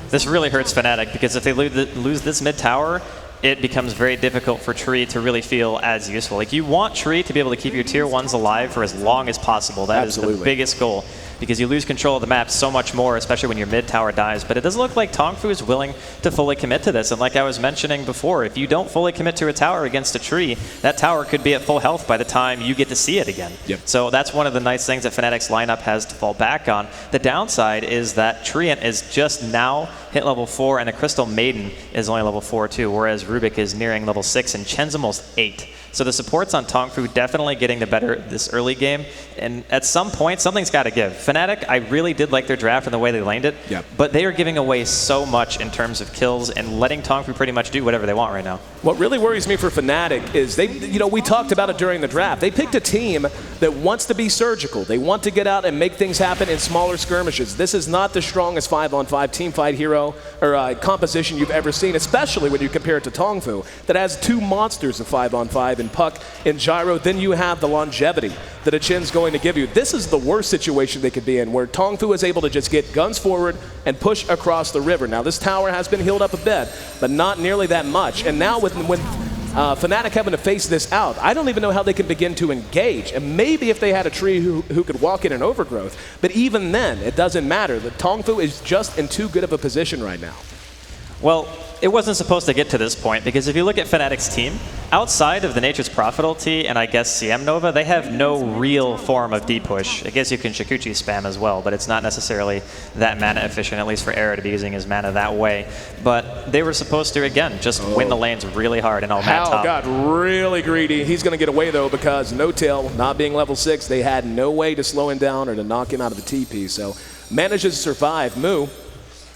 This really hurts Fnatic because if they lose this mid tower, it becomes very difficult for Tree to really feel as useful. Like, you want Tree to be able to keep your tier 1s alive for as long as possible. That is the biggest goal, because you lose control of the map so much more, especially when your mid tower dies. But it doesn't look like TongFu is willing to fully commit to this. And like I was mentioning before, if you don't fully commit to a tower against a Tree, that tower could be at full health by the time you get to see it again. Yep. So that's one of the nice things that Fnatic's lineup has to fall back on. The downside is that Treant is just now hit level 4, and the Crystal Maiden is only level 4 too, whereas Rubik is nearing level 6, and Chen's almost 8. So the supports on TongFu definitely getting the better this early game, and at some point, something's got to give. Fnatic, I really did like their draft and the way they laned it, but they are giving away so much in terms of kills and letting TongFu pretty much do whatever they want right now. What really worries me for Fnatic is we talked about it during the draft. They picked a team that wants to be surgical. They want to get out and make things happen in smaller skirmishes. This is not the strongest 5-on-5 teamfight hero or composition you've ever seen, especially when you compare it to TongFu, that has 2 monsters of 5-on-5 in Puck and Gyro. Then you have the longevity that a Chin's going to give you. This is the worst situation they could be in, where TongFu is able to just get guns forward and push across the river. Now, this tower has been healed up a bit, but not nearly that much. And now when Fnatic having to face this out, I don't even know how they can begin to engage. And maybe if they had a Tree who could walk in an overgrowth, but even then, it doesn't matter. The TongFu is just in too good of a position right now. Well, it wasn't supposed to get to this point, because if you look at Fnatic's team, outside of the Nature's Prophet ulti and I guess CM Nova, they have no real form of D-push. I guess you can Shikuchi spam as well, but it's not necessarily that mana efficient, at least for Era to be using his mana that way. But they were supposed to, again, just win the lanes really hard and all mat top. Got really greedy. He's going to get away, though, because No-Tail, not being level 6, they had no way to slow him down or to knock him out of the TP. So manages to survive. Mu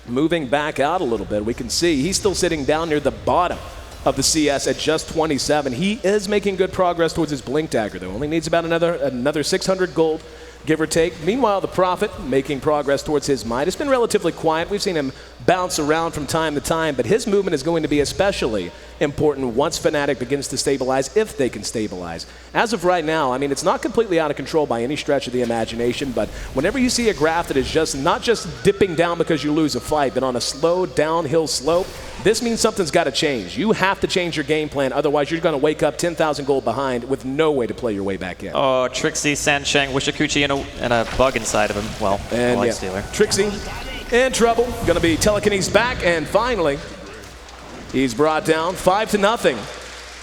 moving back out a little bit. We can see he's still sitting down near the bottom of the CS at just 27. He is making good progress towards his Blink Dagger, though. Only needs about another 600 gold, give or take. Meanwhile, the Prophet making progress towards his Might. It's been relatively quiet. We've seen him bounce around from time to time, but his movement is going to be especially important once Fnatic begins to stabilize, if they can stabilize. As of right now, I mean, it's not completely out of control by any stretch of the imagination, but whenever you see a graph that is just not just dipping down because you lose a fight, but on a slow downhill slope, this means something's got to change. You have to change your game plan, otherwise you're going to wake up 10,000 gold behind with no way to play your way back in. Oh, Trixie, Sansheng, Wishikuchi, and a bug inside of him. Well, and Life Stealer. Trixie in trouble. Going to be telekinesis back, and finally, he's brought down 5-0.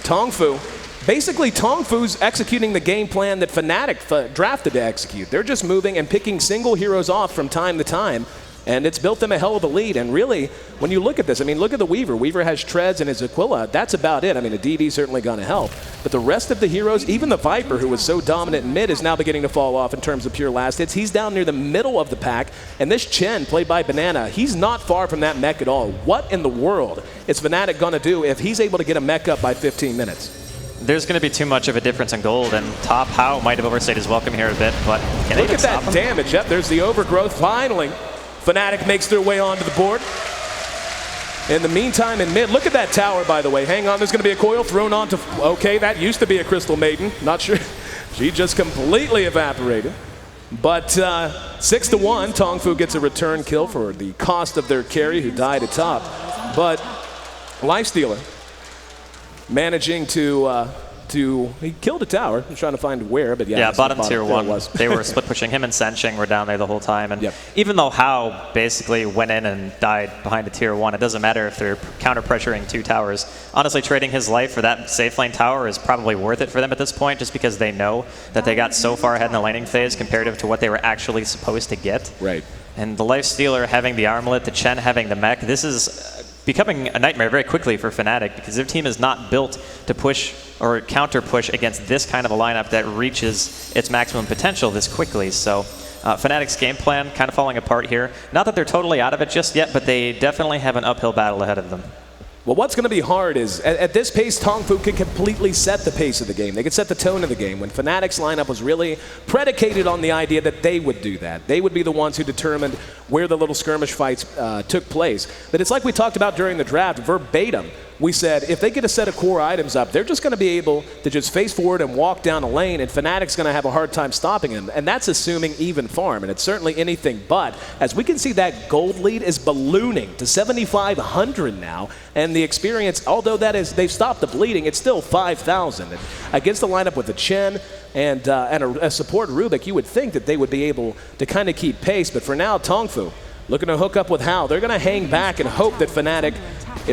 TongFu. Basically, TongFu's executing the game plan that Fnatic drafted to execute. They're just moving and picking single heroes off from time to time, and it's built them a hell of a lead. And really, when you look at this, I mean, look at the Weaver. Weaver has Treads and his Aquila. That's about it. I mean, the DD's certainly going to help. But the rest of the heroes, even the Viper, who was so dominant in mid, is now beginning to fall off in terms of pure last hits. He's down near the middle of the pack. And this Chen, played by Banana, he's not far from that mech at all. What in the world is Fnatic going to do if he's able to get a mech up by 15 minutes? There's going to be too much of a difference in gold, and Top How might have overstayed his welcome here a bit, but can look at that damage. Yep, there's the overgrowth. Finally, Fnatic makes their way onto the board. In the meantime, in mid, look at that tower, by the way. Hang on, there's going to be a coil thrown onto... Okay, that used to be a Crystal Maiden. Not sure. She just completely evaporated. But 6-1, TongFu gets a return kill for the cost of their carry, who died at top. But Life Stealer managing to he killed a tower. I'm trying to find where, but yeah. Bottom tier 1. They were split pushing. Him and Sansheng were down there the whole time. And even though Hao basically went in and died behind the tier 1, it doesn't matter if they're counter pressuring 2 towers. Honestly, trading his life for that safe lane tower is probably worth it for them at this point, just because they know that they got so far ahead in the laning phase comparative to what they were actually supposed to get. Right. And the Life Stealer having the armlet, the Chen having the mech, this is becoming a nightmare very quickly for Fnatic because their team is not built to push or counter push against this kind of a lineup that reaches its maximum potential this quickly. So Fnatic's game plan kind of falling apart here. Not that they're totally out of it just yet, but they definitely have an uphill battle ahead of them. Well, what's going to be hard is, at this pace, TongFu can completely set the pace of the game. They could set the tone of the game. When Fnatic's lineup was really predicated on the idea that they would do that. They would be the ones who determined where the little skirmish fights took place. But it's like we talked about during the draft, verbatim. We said if they get a set of core items up, they're just going to be able to just face forward and walk down a lane, and Fnatic's going to have a hard time stopping them. And that's assuming even farm, and it's certainly anything but. As we can see, that gold lead is ballooning to 7,500 now, and the experience, although that is they've stopped the bleeding, it's still 5,000. And against the lineup with the Chen and a support Rubik, you would think that they would be able to kind of keep pace. But for now, TongFu looking to hook up with Hao. They're going to hang back and hope that Fnatic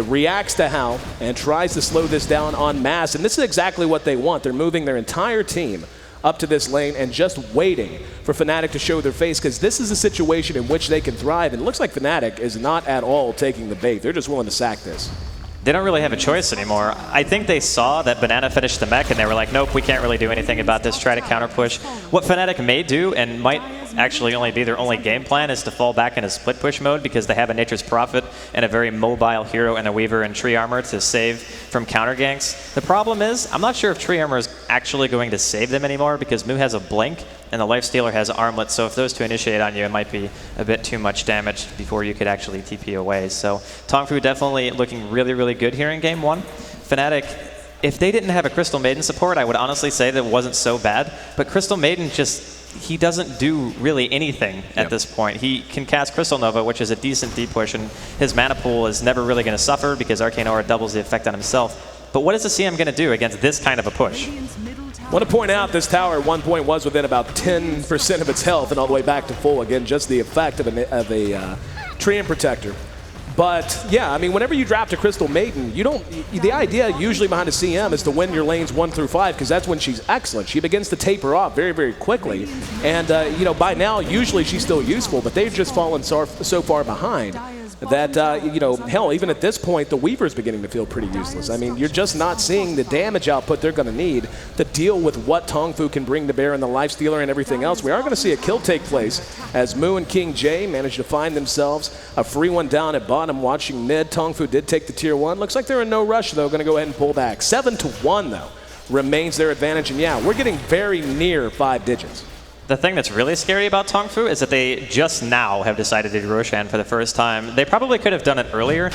reacts to Hao and tries to slow this down en masse. And this is exactly what they want. They're moving their entire team up to this lane and just waiting for Fnatic to show their face, because this is a situation in which they can thrive. And it looks like Fnatic is not at all taking the bait. They're just willing to sack this. They don't really have a choice anymore. I think they saw that Banana finished the mech and they were like, nope, we can't really do anything about this, try to counter push. What Fnatic may do, and might actually only be their only game plan, is to fall back into split push mode because they have a Nature's Prophet and a very mobile hero and a Weaver and Tree Armor to save from counter ganks. The problem is, I'm not sure if Tree Armor is actually going to save them anymore because Mu has a Blink and the Lifestealer has Armlet, so if those two initiate on you, it might be a bit too much damage before you could actually TP away. So TongFu definitely looking really, really good here in game one. Fnatic, if they didn't have a Crystal Maiden support, I would honestly say that it wasn't so bad, but Crystal Maiden he doesn't do really anything at this point. He can cast Crystal Nova, which is a decent deep push, and his mana pool is never really going to suffer because Arcane Aura doubles the effect on himself. But what is the CM going to do against this kind of a push? I want to point out this tower at one point was within about 10% of its health and all the way back to full. Again, just the effect of a Treant Protector. But yeah, I mean, whenever you draft a Crystal Maiden, the idea usually behind a CM is to win your lanes 1 through 5, because that's when she's excellent. She begins to taper off very, very quickly. And, by now, usually she's still useful, but they've just fallen so far behind that, hell, even at this point, the Weaver's beginning to feel pretty useless. I mean, you're just not seeing the damage output they're going to need to deal with what TongFu can bring to bear in the Lifestealer and everything else. We are going to see a kill take place as Mu and King J manage to find themselves a free one down at bottom, watching mid. TongFu did take the tier 1. Looks like they're in no rush, though. Going to go ahead and pull back. 7-1, though, remains their advantage. And yeah, we're getting very near 5 digits. The thing that's really scary about TongFu is that they just now have decided to do Roshan for the first time. They probably could have done it earlier,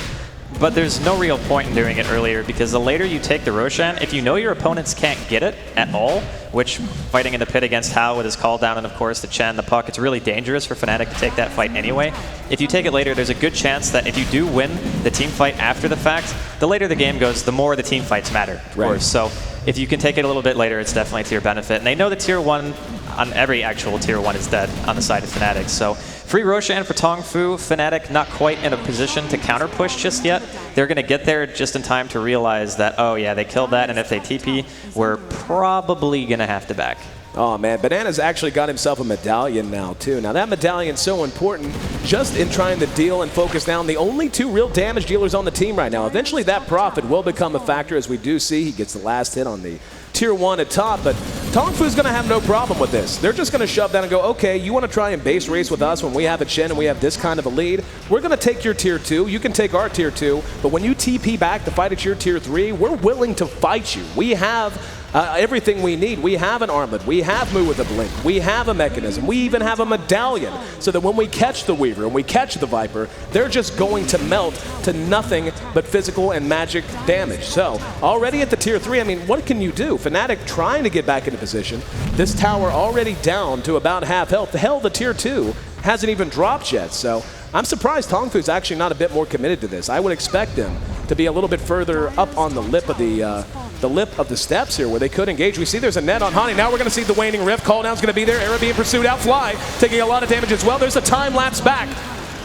but there's no real point in doing it earlier, because the later you take the Roshan, if you know your opponents can't get it at all, which fighting in the pit against Hao with his call down and of course the Chen, the Puck, it's really dangerous for Fnatic to take that fight anyway. If you take it later, there's a good chance that if you do win the team fight after the fact, the later the game goes, the more the team fights matter, of course. So if you can take it a little bit later, it's definitely to your benefit. And they know the tier 1 on every actual tier 1 is dead on the side of Fnatic. So free Roshan for TongFu. Fnatic not quite in a position to counter push just yet. They're going to get there just in time to realize that, oh yeah, they killed that, and if they TP, we're probably going to have to back. Oh man, Banana's actually got himself a medallion now too. Now that medallion's so important just in trying to deal and focus down the only 2 real damage dealers on the team right now. Eventually that Prophet will become a factor, as we do see. He gets the last hit on the tier 1 at top, but TongFu's going to have no problem with this. They're just going to shove down and go, okay, you want to try and base race with us when we have a Chen and we have this kind of a lead? We're going to take your tier 2, you can take our tier 2, but when you TP back to fight at your tier 3, we're willing to fight you. We have everything we need. We have an armlet, we have Mu with a Blink, we have a mechanism, we even have a medallion, so that when we catch the Weaver and we catch the Viper, they're just going to melt to nothing but physical and magic damage. So already at the tier 3, I mean, what can you do? Fnatic trying to get back into position. This tower already down to about half health. Hell, the tier 2 hasn't even dropped yet. So I'm surprised TongFu's actually not a bit more committed to this. I would expect them to be a little bit further up on the lip of the steps here where they could engage. We see there's a net on Hani. Now we're going to see the waning rift. Call down's going to be there. Era being pursued out. Fly taking a lot of damage as well. There's a time lapse back.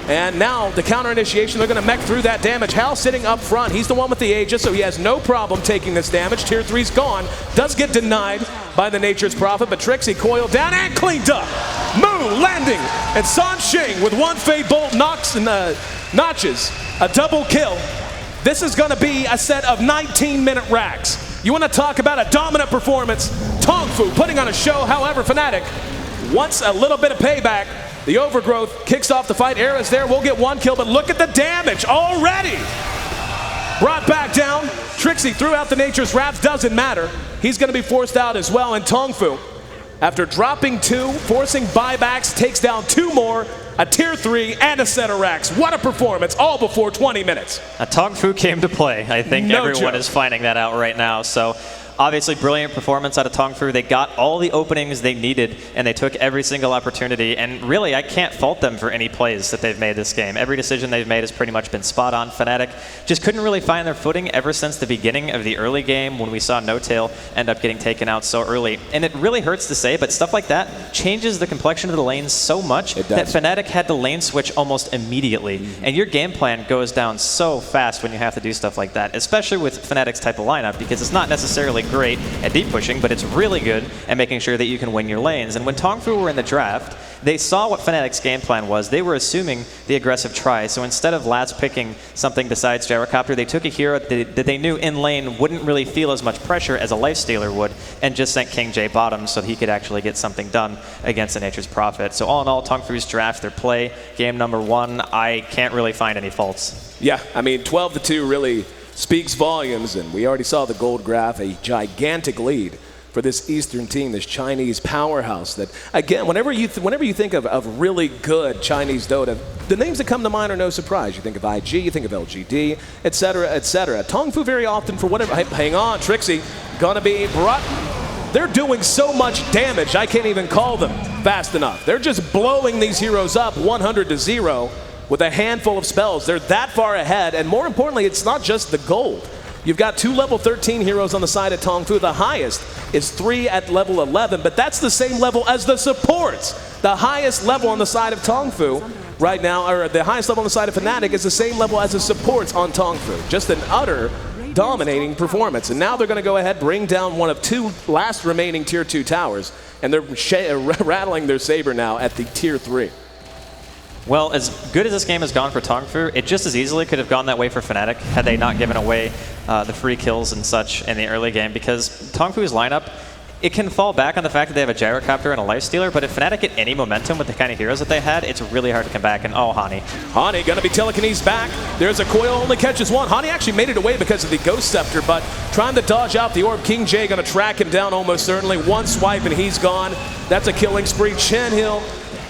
And now the counter initiation, they're going to mech through that damage. Hal sitting up front. He's the one with the Aegis, so he has no problem taking this damage. Tier 3's gone. Does get denied by the Nature's Prophet, but Trixie coiled down and cleaned up. Mu landing, and San Shing with one Fade Bolt knocks and notches a double kill. This is going to be a set of 19-minute racks. You want to talk about a dominant performance? TongFu putting on a show. However, Fnatic wants a little bit of payback. The Overgrowth kicks off the fight. Era's there. We'll get one kill, but look at the damage already. Brought back down. Trixie threw out the Nature's Wrath. Doesn't matter. He's going to be forced out as well. And TongFu, after dropping 2, forcing buybacks, takes down 2 more. A tier 3 and a set of racks. What a performance, all before 20 minutes. TongFu came to play. I think No everyone joke. is finding that out right now. So obviously brilliant performance out of TongFu. They got all the openings they needed, and they took every single opportunity. And really, I can't fault them for any plays that they've made this game. Every decision they've made has pretty much been spot on. Fnatic just couldn't really find their footing ever since the beginning of the early game when we saw No-Tail end up getting taken out so early. And it really hurts to say, but stuff like that changes the complexion of the lanes so much that Fnatic had to lane switch almost immediately. And your game plan goes down so fast when you have to do stuff like that, especially with Fnatic's type of lineup, because it's not necessarily great at deep pushing, but it's really good at making sure that you can win your lanes. And when TongFu were in the draft, they saw what Fnatic's game plan was. They were assuming the aggressive try. So instead of last picking something besides Gyrocopter, they took a hero that they knew in lane wouldn't really feel as much pressure as a Lifestealer would, and just sent King J bottom so he could actually get something done against the Nature's Prophet. So all in all, TongFu's draft, their play, game number 1, I can't really find any faults. Yeah, I mean, 12-2 really speaks volumes, and we already saw the gold graph, a gigantic lead for this Eastern team, this Chinese powerhouse that, again, whenever you think of really good Chinese Dota, the names that come to mind are no surprise. You think of IG, you think of LGD, etc., etc. TongFu very often for whatever, hang on, Trixie, gonna be brought. They're doing so much damage, I can't even call them fast enough. They're just blowing these heroes up 100-0 with a handful of spells. They're that far ahead, and more importantly, it's not just the gold. You've got 2 level 13 heroes on the side of TongFu. The highest is 3 at level 11, but that's the same level as the supports. The highest level on the side of TongFu right now, or the highest level on the side of Fnatic, is the same level as the supports on TongFu. Just an utter dominating performance. And now they're going to go ahead, bring down one of 2 last remaining tier 2 towers, and they're rattling their saber now at the tier 3. Well, as good as this game has gone for TongFu, it just as easily could have gone that way for Fnatic had they not given away the free kills and such in the early game, because TongFu's lineup, it can fall back on the fact that they have a Gyrocopter and a Lifestealer, but if Fnatic get any momentum with the kind of heroes that they had, it's really hard to come back. And oh, Hani. Hani gonna be telekinesis back. There's a coil, only catches 1. Hani actually made it away because of the Ghost Scepter, but trying to dodge out the orb. King J gonna track him down almost certainly. 1 swipe and he's gone. That's a killing spree. Chen Hill,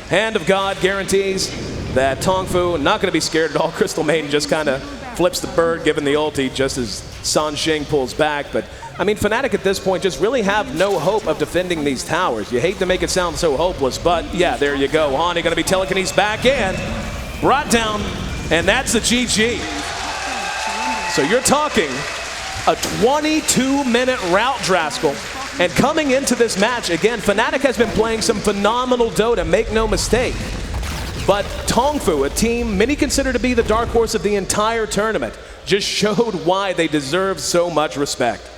Hand of God, guarantees that TongFu not gonna be scared at all. Crystal Maiden just kind of flips the bird, giving the ulti just as San Xing pulls back. But I mean, Fnatic at this point just really have no hope of defending these towers. You hate to make it sound so hopeless, but yeah, there you go. Hani gonna be telekinesis back and brought down, and that's a GG. So you're talking a 22-minute route, Draskell. And coming into this match, again, Fnatic has been playing some phenomenal Dota, make no mistake. But TongFu, a team many consider to be the dark horse of the entire tournament, just showed why they deserve so much respect.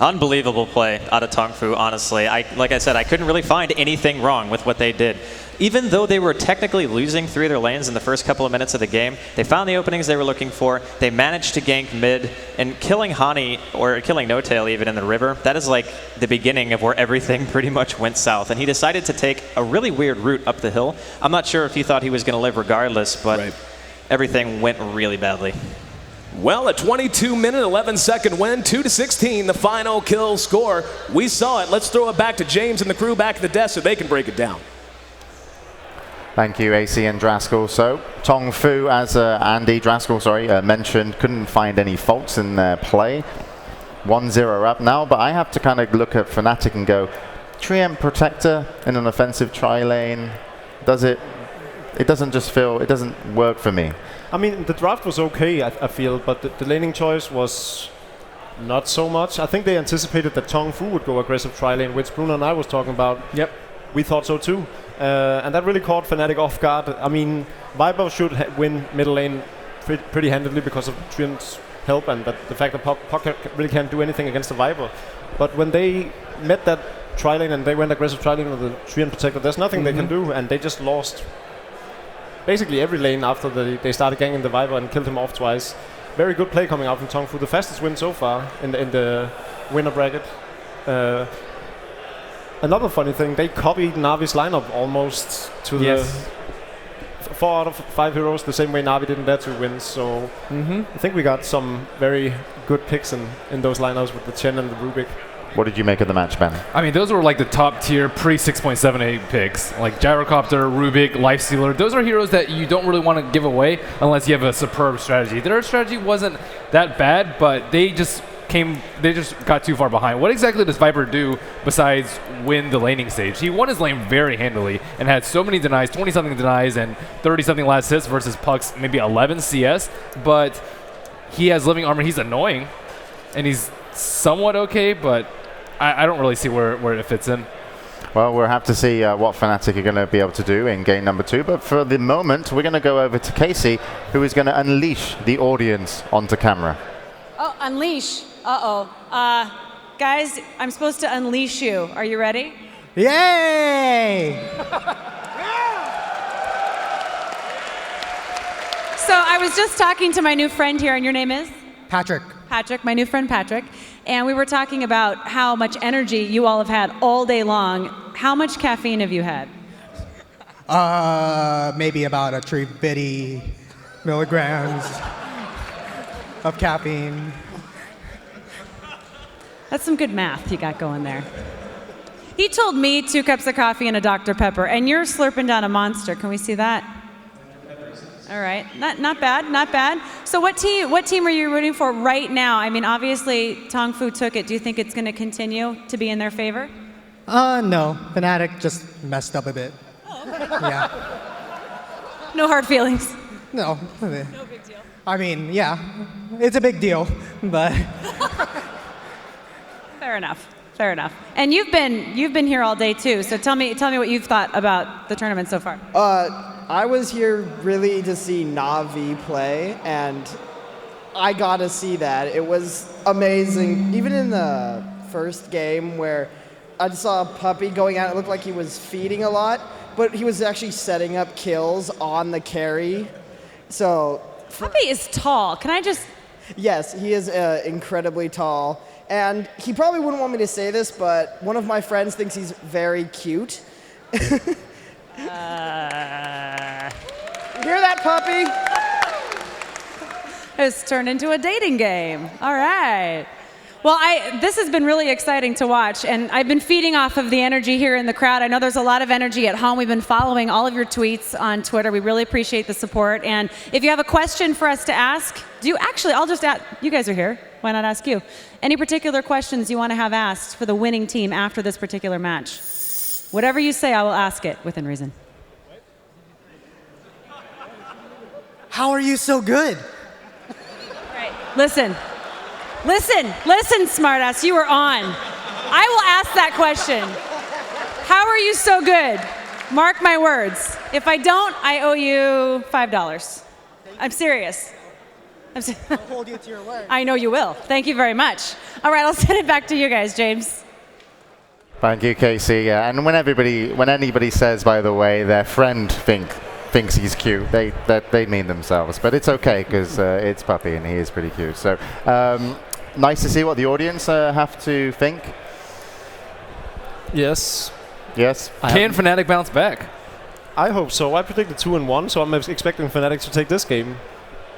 Unbelievable play out of TongFu, honestly. Like I said, I couldn't really find anything wrong with what they did. Even though they were technically losing 3 of their lanes in the first couple of minutes of the game, they found the openings they were looking for. They managed to gank mid, and killing Hani, or killing No-Tail even in the river, that is like the beginning of where everything pretty much went south. And he decided to take a really weird route up the hill. I'm not sure if he thought he was going to live regardless, but everything went really badly. Well, a 22-minute, 11-second win, 2-16, the final kill score. We saw it. Let's throw it back to James and the crew back at the desk so they can break it down. Thank you, AC and Draskell. So, TongFu, as Andy Draskell, mentioned, couldn't find any faults in their play. 1-0 up now, but I have to kind of look at Fnatic and go, Treant Protector in an offensive tri-lane, does it? It doesn't just feel, it doesn't work for me. I mean, the draft was okay, I feel, but the laning choice was not so much. I think they anticipated that TongFu would go aggressive tri-lane, which Bruno and I was talking about. Yep. We thought so too. And that really caught Fnatic off guard. I mean, Viper should win middle lane pretty handedly because of Treant's help and the fact that Puck really can't do anything against the Viper. But when they met that tri-lane and they went aggressive tri-lane with the Treant Protector, there's nothing they can do, and they just lost basically every lane after they started ganking the Viper and killed him off twice. Very good play coming out from TongFu. The fastest win so far in the winner bracket. Another funny thing, they copied Navi's lineup almost to the 4 out of 5 heroes, the same way Navi did in their 2 wins. So I think we got some very good picks in those lineups with the Chen and the Rubik. What did you make of the match, Ben? I mean, those were like the top tier pre 6.78 picks. Like Gyrocopter, Rubik, Lifestealer. Those are heroes that you don't really want to give away unless you have a superb strategy. Their strategy wasn't that bad, but they just got too far behind. What exactly does Viper do besides win the laning stage? He won his lane very handily and had so many denies, 20-something denies and 30-something last hits versus Puck's maybe 11 CS, but he has living armor. He's annoying, and he's somewhat okay, but I don't really see where it fits in. Well, we'll have to see what Fnatic are going to be able to do in game number 2, but for the moment, we're going to go over to Casey, who is going to unleash the audience onto camera. Oh, unleash. Guys, I'm supposed to unleash you. Are you ready? Yay! So I was just talking to my new friend here, and your name is? Patrick. Patrick, my new friend Patrick. And we were talking about how much energy you all have had all day long. How much caffeine have you had? Maybe about 350 milligrams of caffeine. That's some good math you got going there. He told me 2 cups of coffee and a Dr. Pepper, and you're slurping down a Monster. Can we see that? All right, not bad, not bad. So what team are you rooting for right now? I mean, obviously TongFu took it. Do you think it's going to continue to be in their favor? No, Fnatic just messed up a bit. Oh, okay. Yeah. No hard feelings. No. No big deal. I mean, yeah, it's a big deal, but. Fair enough. Fair enough. And you've been here all day too. So tell me what you've thought about the tournament so far. I was here really to see Na'Vi play, and I got to see that. It was amazing. Even in the first game where I saw a puppy going out, it looked like he was feeding a lot, but he was actually setting up kills on the carry. So Puppy is tall. Can I just? Yes, he is incredibly tall. And he probably wouldn't want me to say this, but one of my friends thinks he's very cute. Hear that, puppy? It's turned into a dating game. All right. Well, this has been really exciting to watch, and I've been feeding off of the energy here in the crowd. I know there's a lot of energy at home. We've been following all of your tweets on Twitter. We really appreciate the support. And if you have a question for us to ask, I'll just ask. You guys are here. Why not ask you? Any particular questions you want to have asked for the winning team after this particular match? Whatever you say, I will ask it within reason. How are you so good? Right. Listen, smartass, you are on. I will ask that question. How are you so good? Mark my words. If I don't, I owe you $5. I'm serious. I'll hold you to your word. I know you will. Thank you very much. All right, I'll send it back to you guys, James. Thank you, Casey. And when anybody says, by the way, their friend thinks he's cute, they mean themselves. But it's okay because it's Puppy and he is pretty cute. So nice to see what the audience have to think. Yes. Yes. Can Fnatic bounce back? I hope so. I predicted 2-1, so I'm expecting Fnatic to take this game.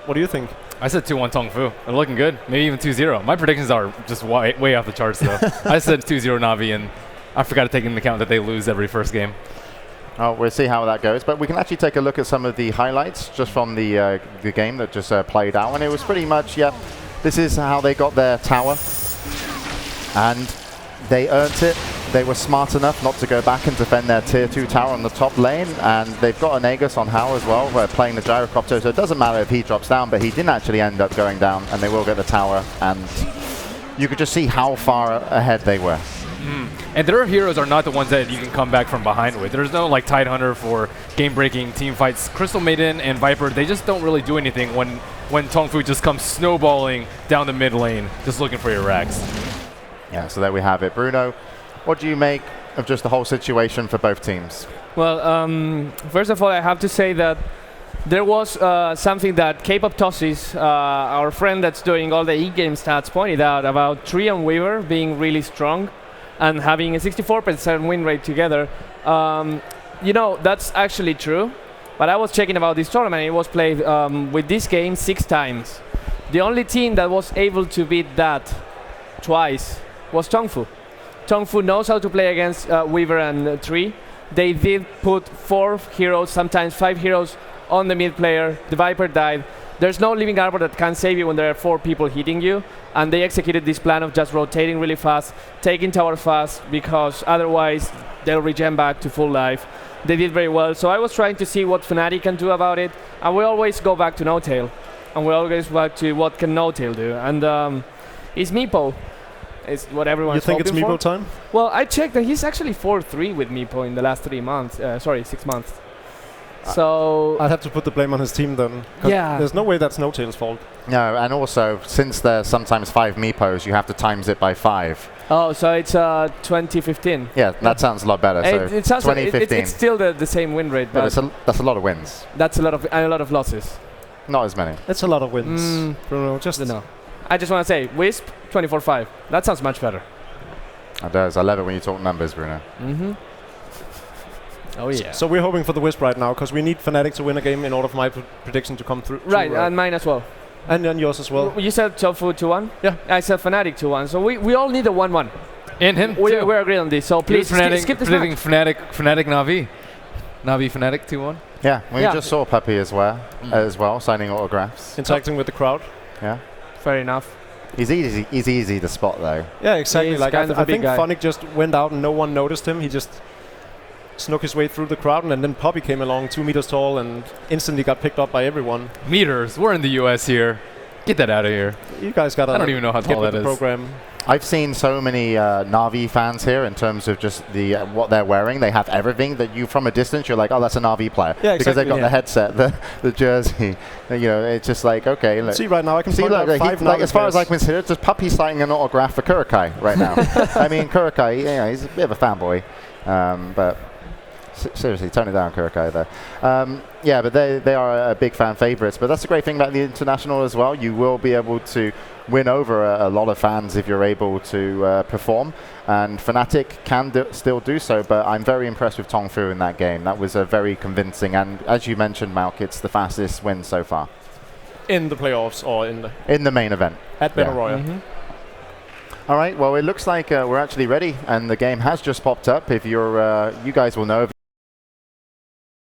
What do you think? I said 2-1 TongFu. They're looking good. Maybe even 2-0. My predictions are just way off the charts, though. I said 2-0 Na'Vi, and I forgot to take into account that they lose every first game. Oh, we'll see how that goes. But we can actually take a look at some of the highlights just from the game that just played out. And it was pretty much, this is how they got their tower. And they earned it. They were smart enough not to go back and defend their tier 2 tower on the top lane, and they've got an Aegis on Hal as well, playing the Gyrocopter, so it doesn't matter if he drops down, but he didn't actually end up going down, and they will get the tower, and you could just see how far ahead they were. And their heroes are not the ones that you can come back from behind with. There's no like Tidehunter for game-breaking team fights. Crystal Maiden and Viper, they just don't really do anything when TongFu just comes snowballing down the mid lane, just looking for your racks. Yeah, so there we have it. Bruno, what do you make of just the whole situation for both teams? Well, first of all, I have to say that there was something that K-pop Tossis, our friend that's doing all the e-game stats, pointed out about Tree and Weaver being really strong and having a 64% win rate together. That's actually true. But I was checking about this tournament. It was played with this game 6 times. The only team that was able to beat that twice was TongFu. TongFu knows how to play against Weaver and Tree. They did put 4 heroes, sometimes 5 heroes on the mid player. The Viper died. There's no living arbor that can save you when there are 4 people hitting you. And they executed this plan of just rotating really fast, taking tower fast, because otherwise they'll regen back to full life. They did very well. So I was trying to see what Fnatic can do about it. And we always go back to No-Tail. And we always go back to what can No-Tail do. And it's Meepo. It's what everyone's You think it's hoping Meepo for. time? Well, I checked and he's actually 4-3 with Meepo in the last 6 months. So I'd have to put the blame on his team then. Yeah. There's no way that's No-Tail's fault. No, and also, since there's sometimes 5 Meepos, you have to times it by 5. Oh, so it's 2015. Yeah, that sounds a lot better. So It sounds 2015. it's still the same win rate, Yeah, but that's a lot of wins. that's a lot of losses. Not as many. It's a lot of wins. Bruno, just No. I just want to say, Wisp 24-5. That sounds much better. It does. I love it when you talk numbers, Bruno. Mm-hmm. Oh yeah. So we're hoping for the Wisp right now because we need Fnatic to win a game in order for my prediction to come through. Right, and mine as well. And then yours as well. You said TongFu 2-1? Yeah. I said Fnatic 2-1. So we all need a 1-1. And him We too. agreed on this. So please skip this match. Fnatic Na'Vi. Na'Vi Fnatic 2-1. Yeah, we Yeah. just saw Puppy as well, signing autographs. Interacting with the crowd. Yeah. Fair enough. He's easy to spot though. Yeah, exactly. He's Like kind of a I big think guy. Fnatic just went out and no one noticed him. He just snuck his way through the crowd, and then Poppy came along, 2 meters tall, and instantly got picked up by everyone. Meters. We're in the US here. Get that out of here. You guys gotta. I don't even know how get tall with that the is. program. I've seen so many Na'Vi fans here in terms of just the what they're wearing. They have everything that you, from a distance, you're like, oh, that's a Na'Vi player. Yeah, because they've got exactly, the headset, the jersey. It's just like, okay. Look. See, right now I can point out like, 5 like, Na'Vi as far as I players. can consider, just Puppy signing an autograph for Kurokai right now. I mean, Kurokai, he's a bit of a fanboy, but seriously, tone it down, Kurokai there. Yeah, but they are a big fan favourites. But that's the great thing about the international as well. You will be able to win over a lot of fans if you're able to perform. And Fnatic can still do so, but I'm very impressed with TongFu in that game. That was a very convincing, and as you mentioned, Malk, it's the fastest win so far. In the playoffs or in the main event. At Battle Royale. Mm-hmm. All right, well, it looks like we're actually ready, and the game has just popped up. If you're, you guys will know.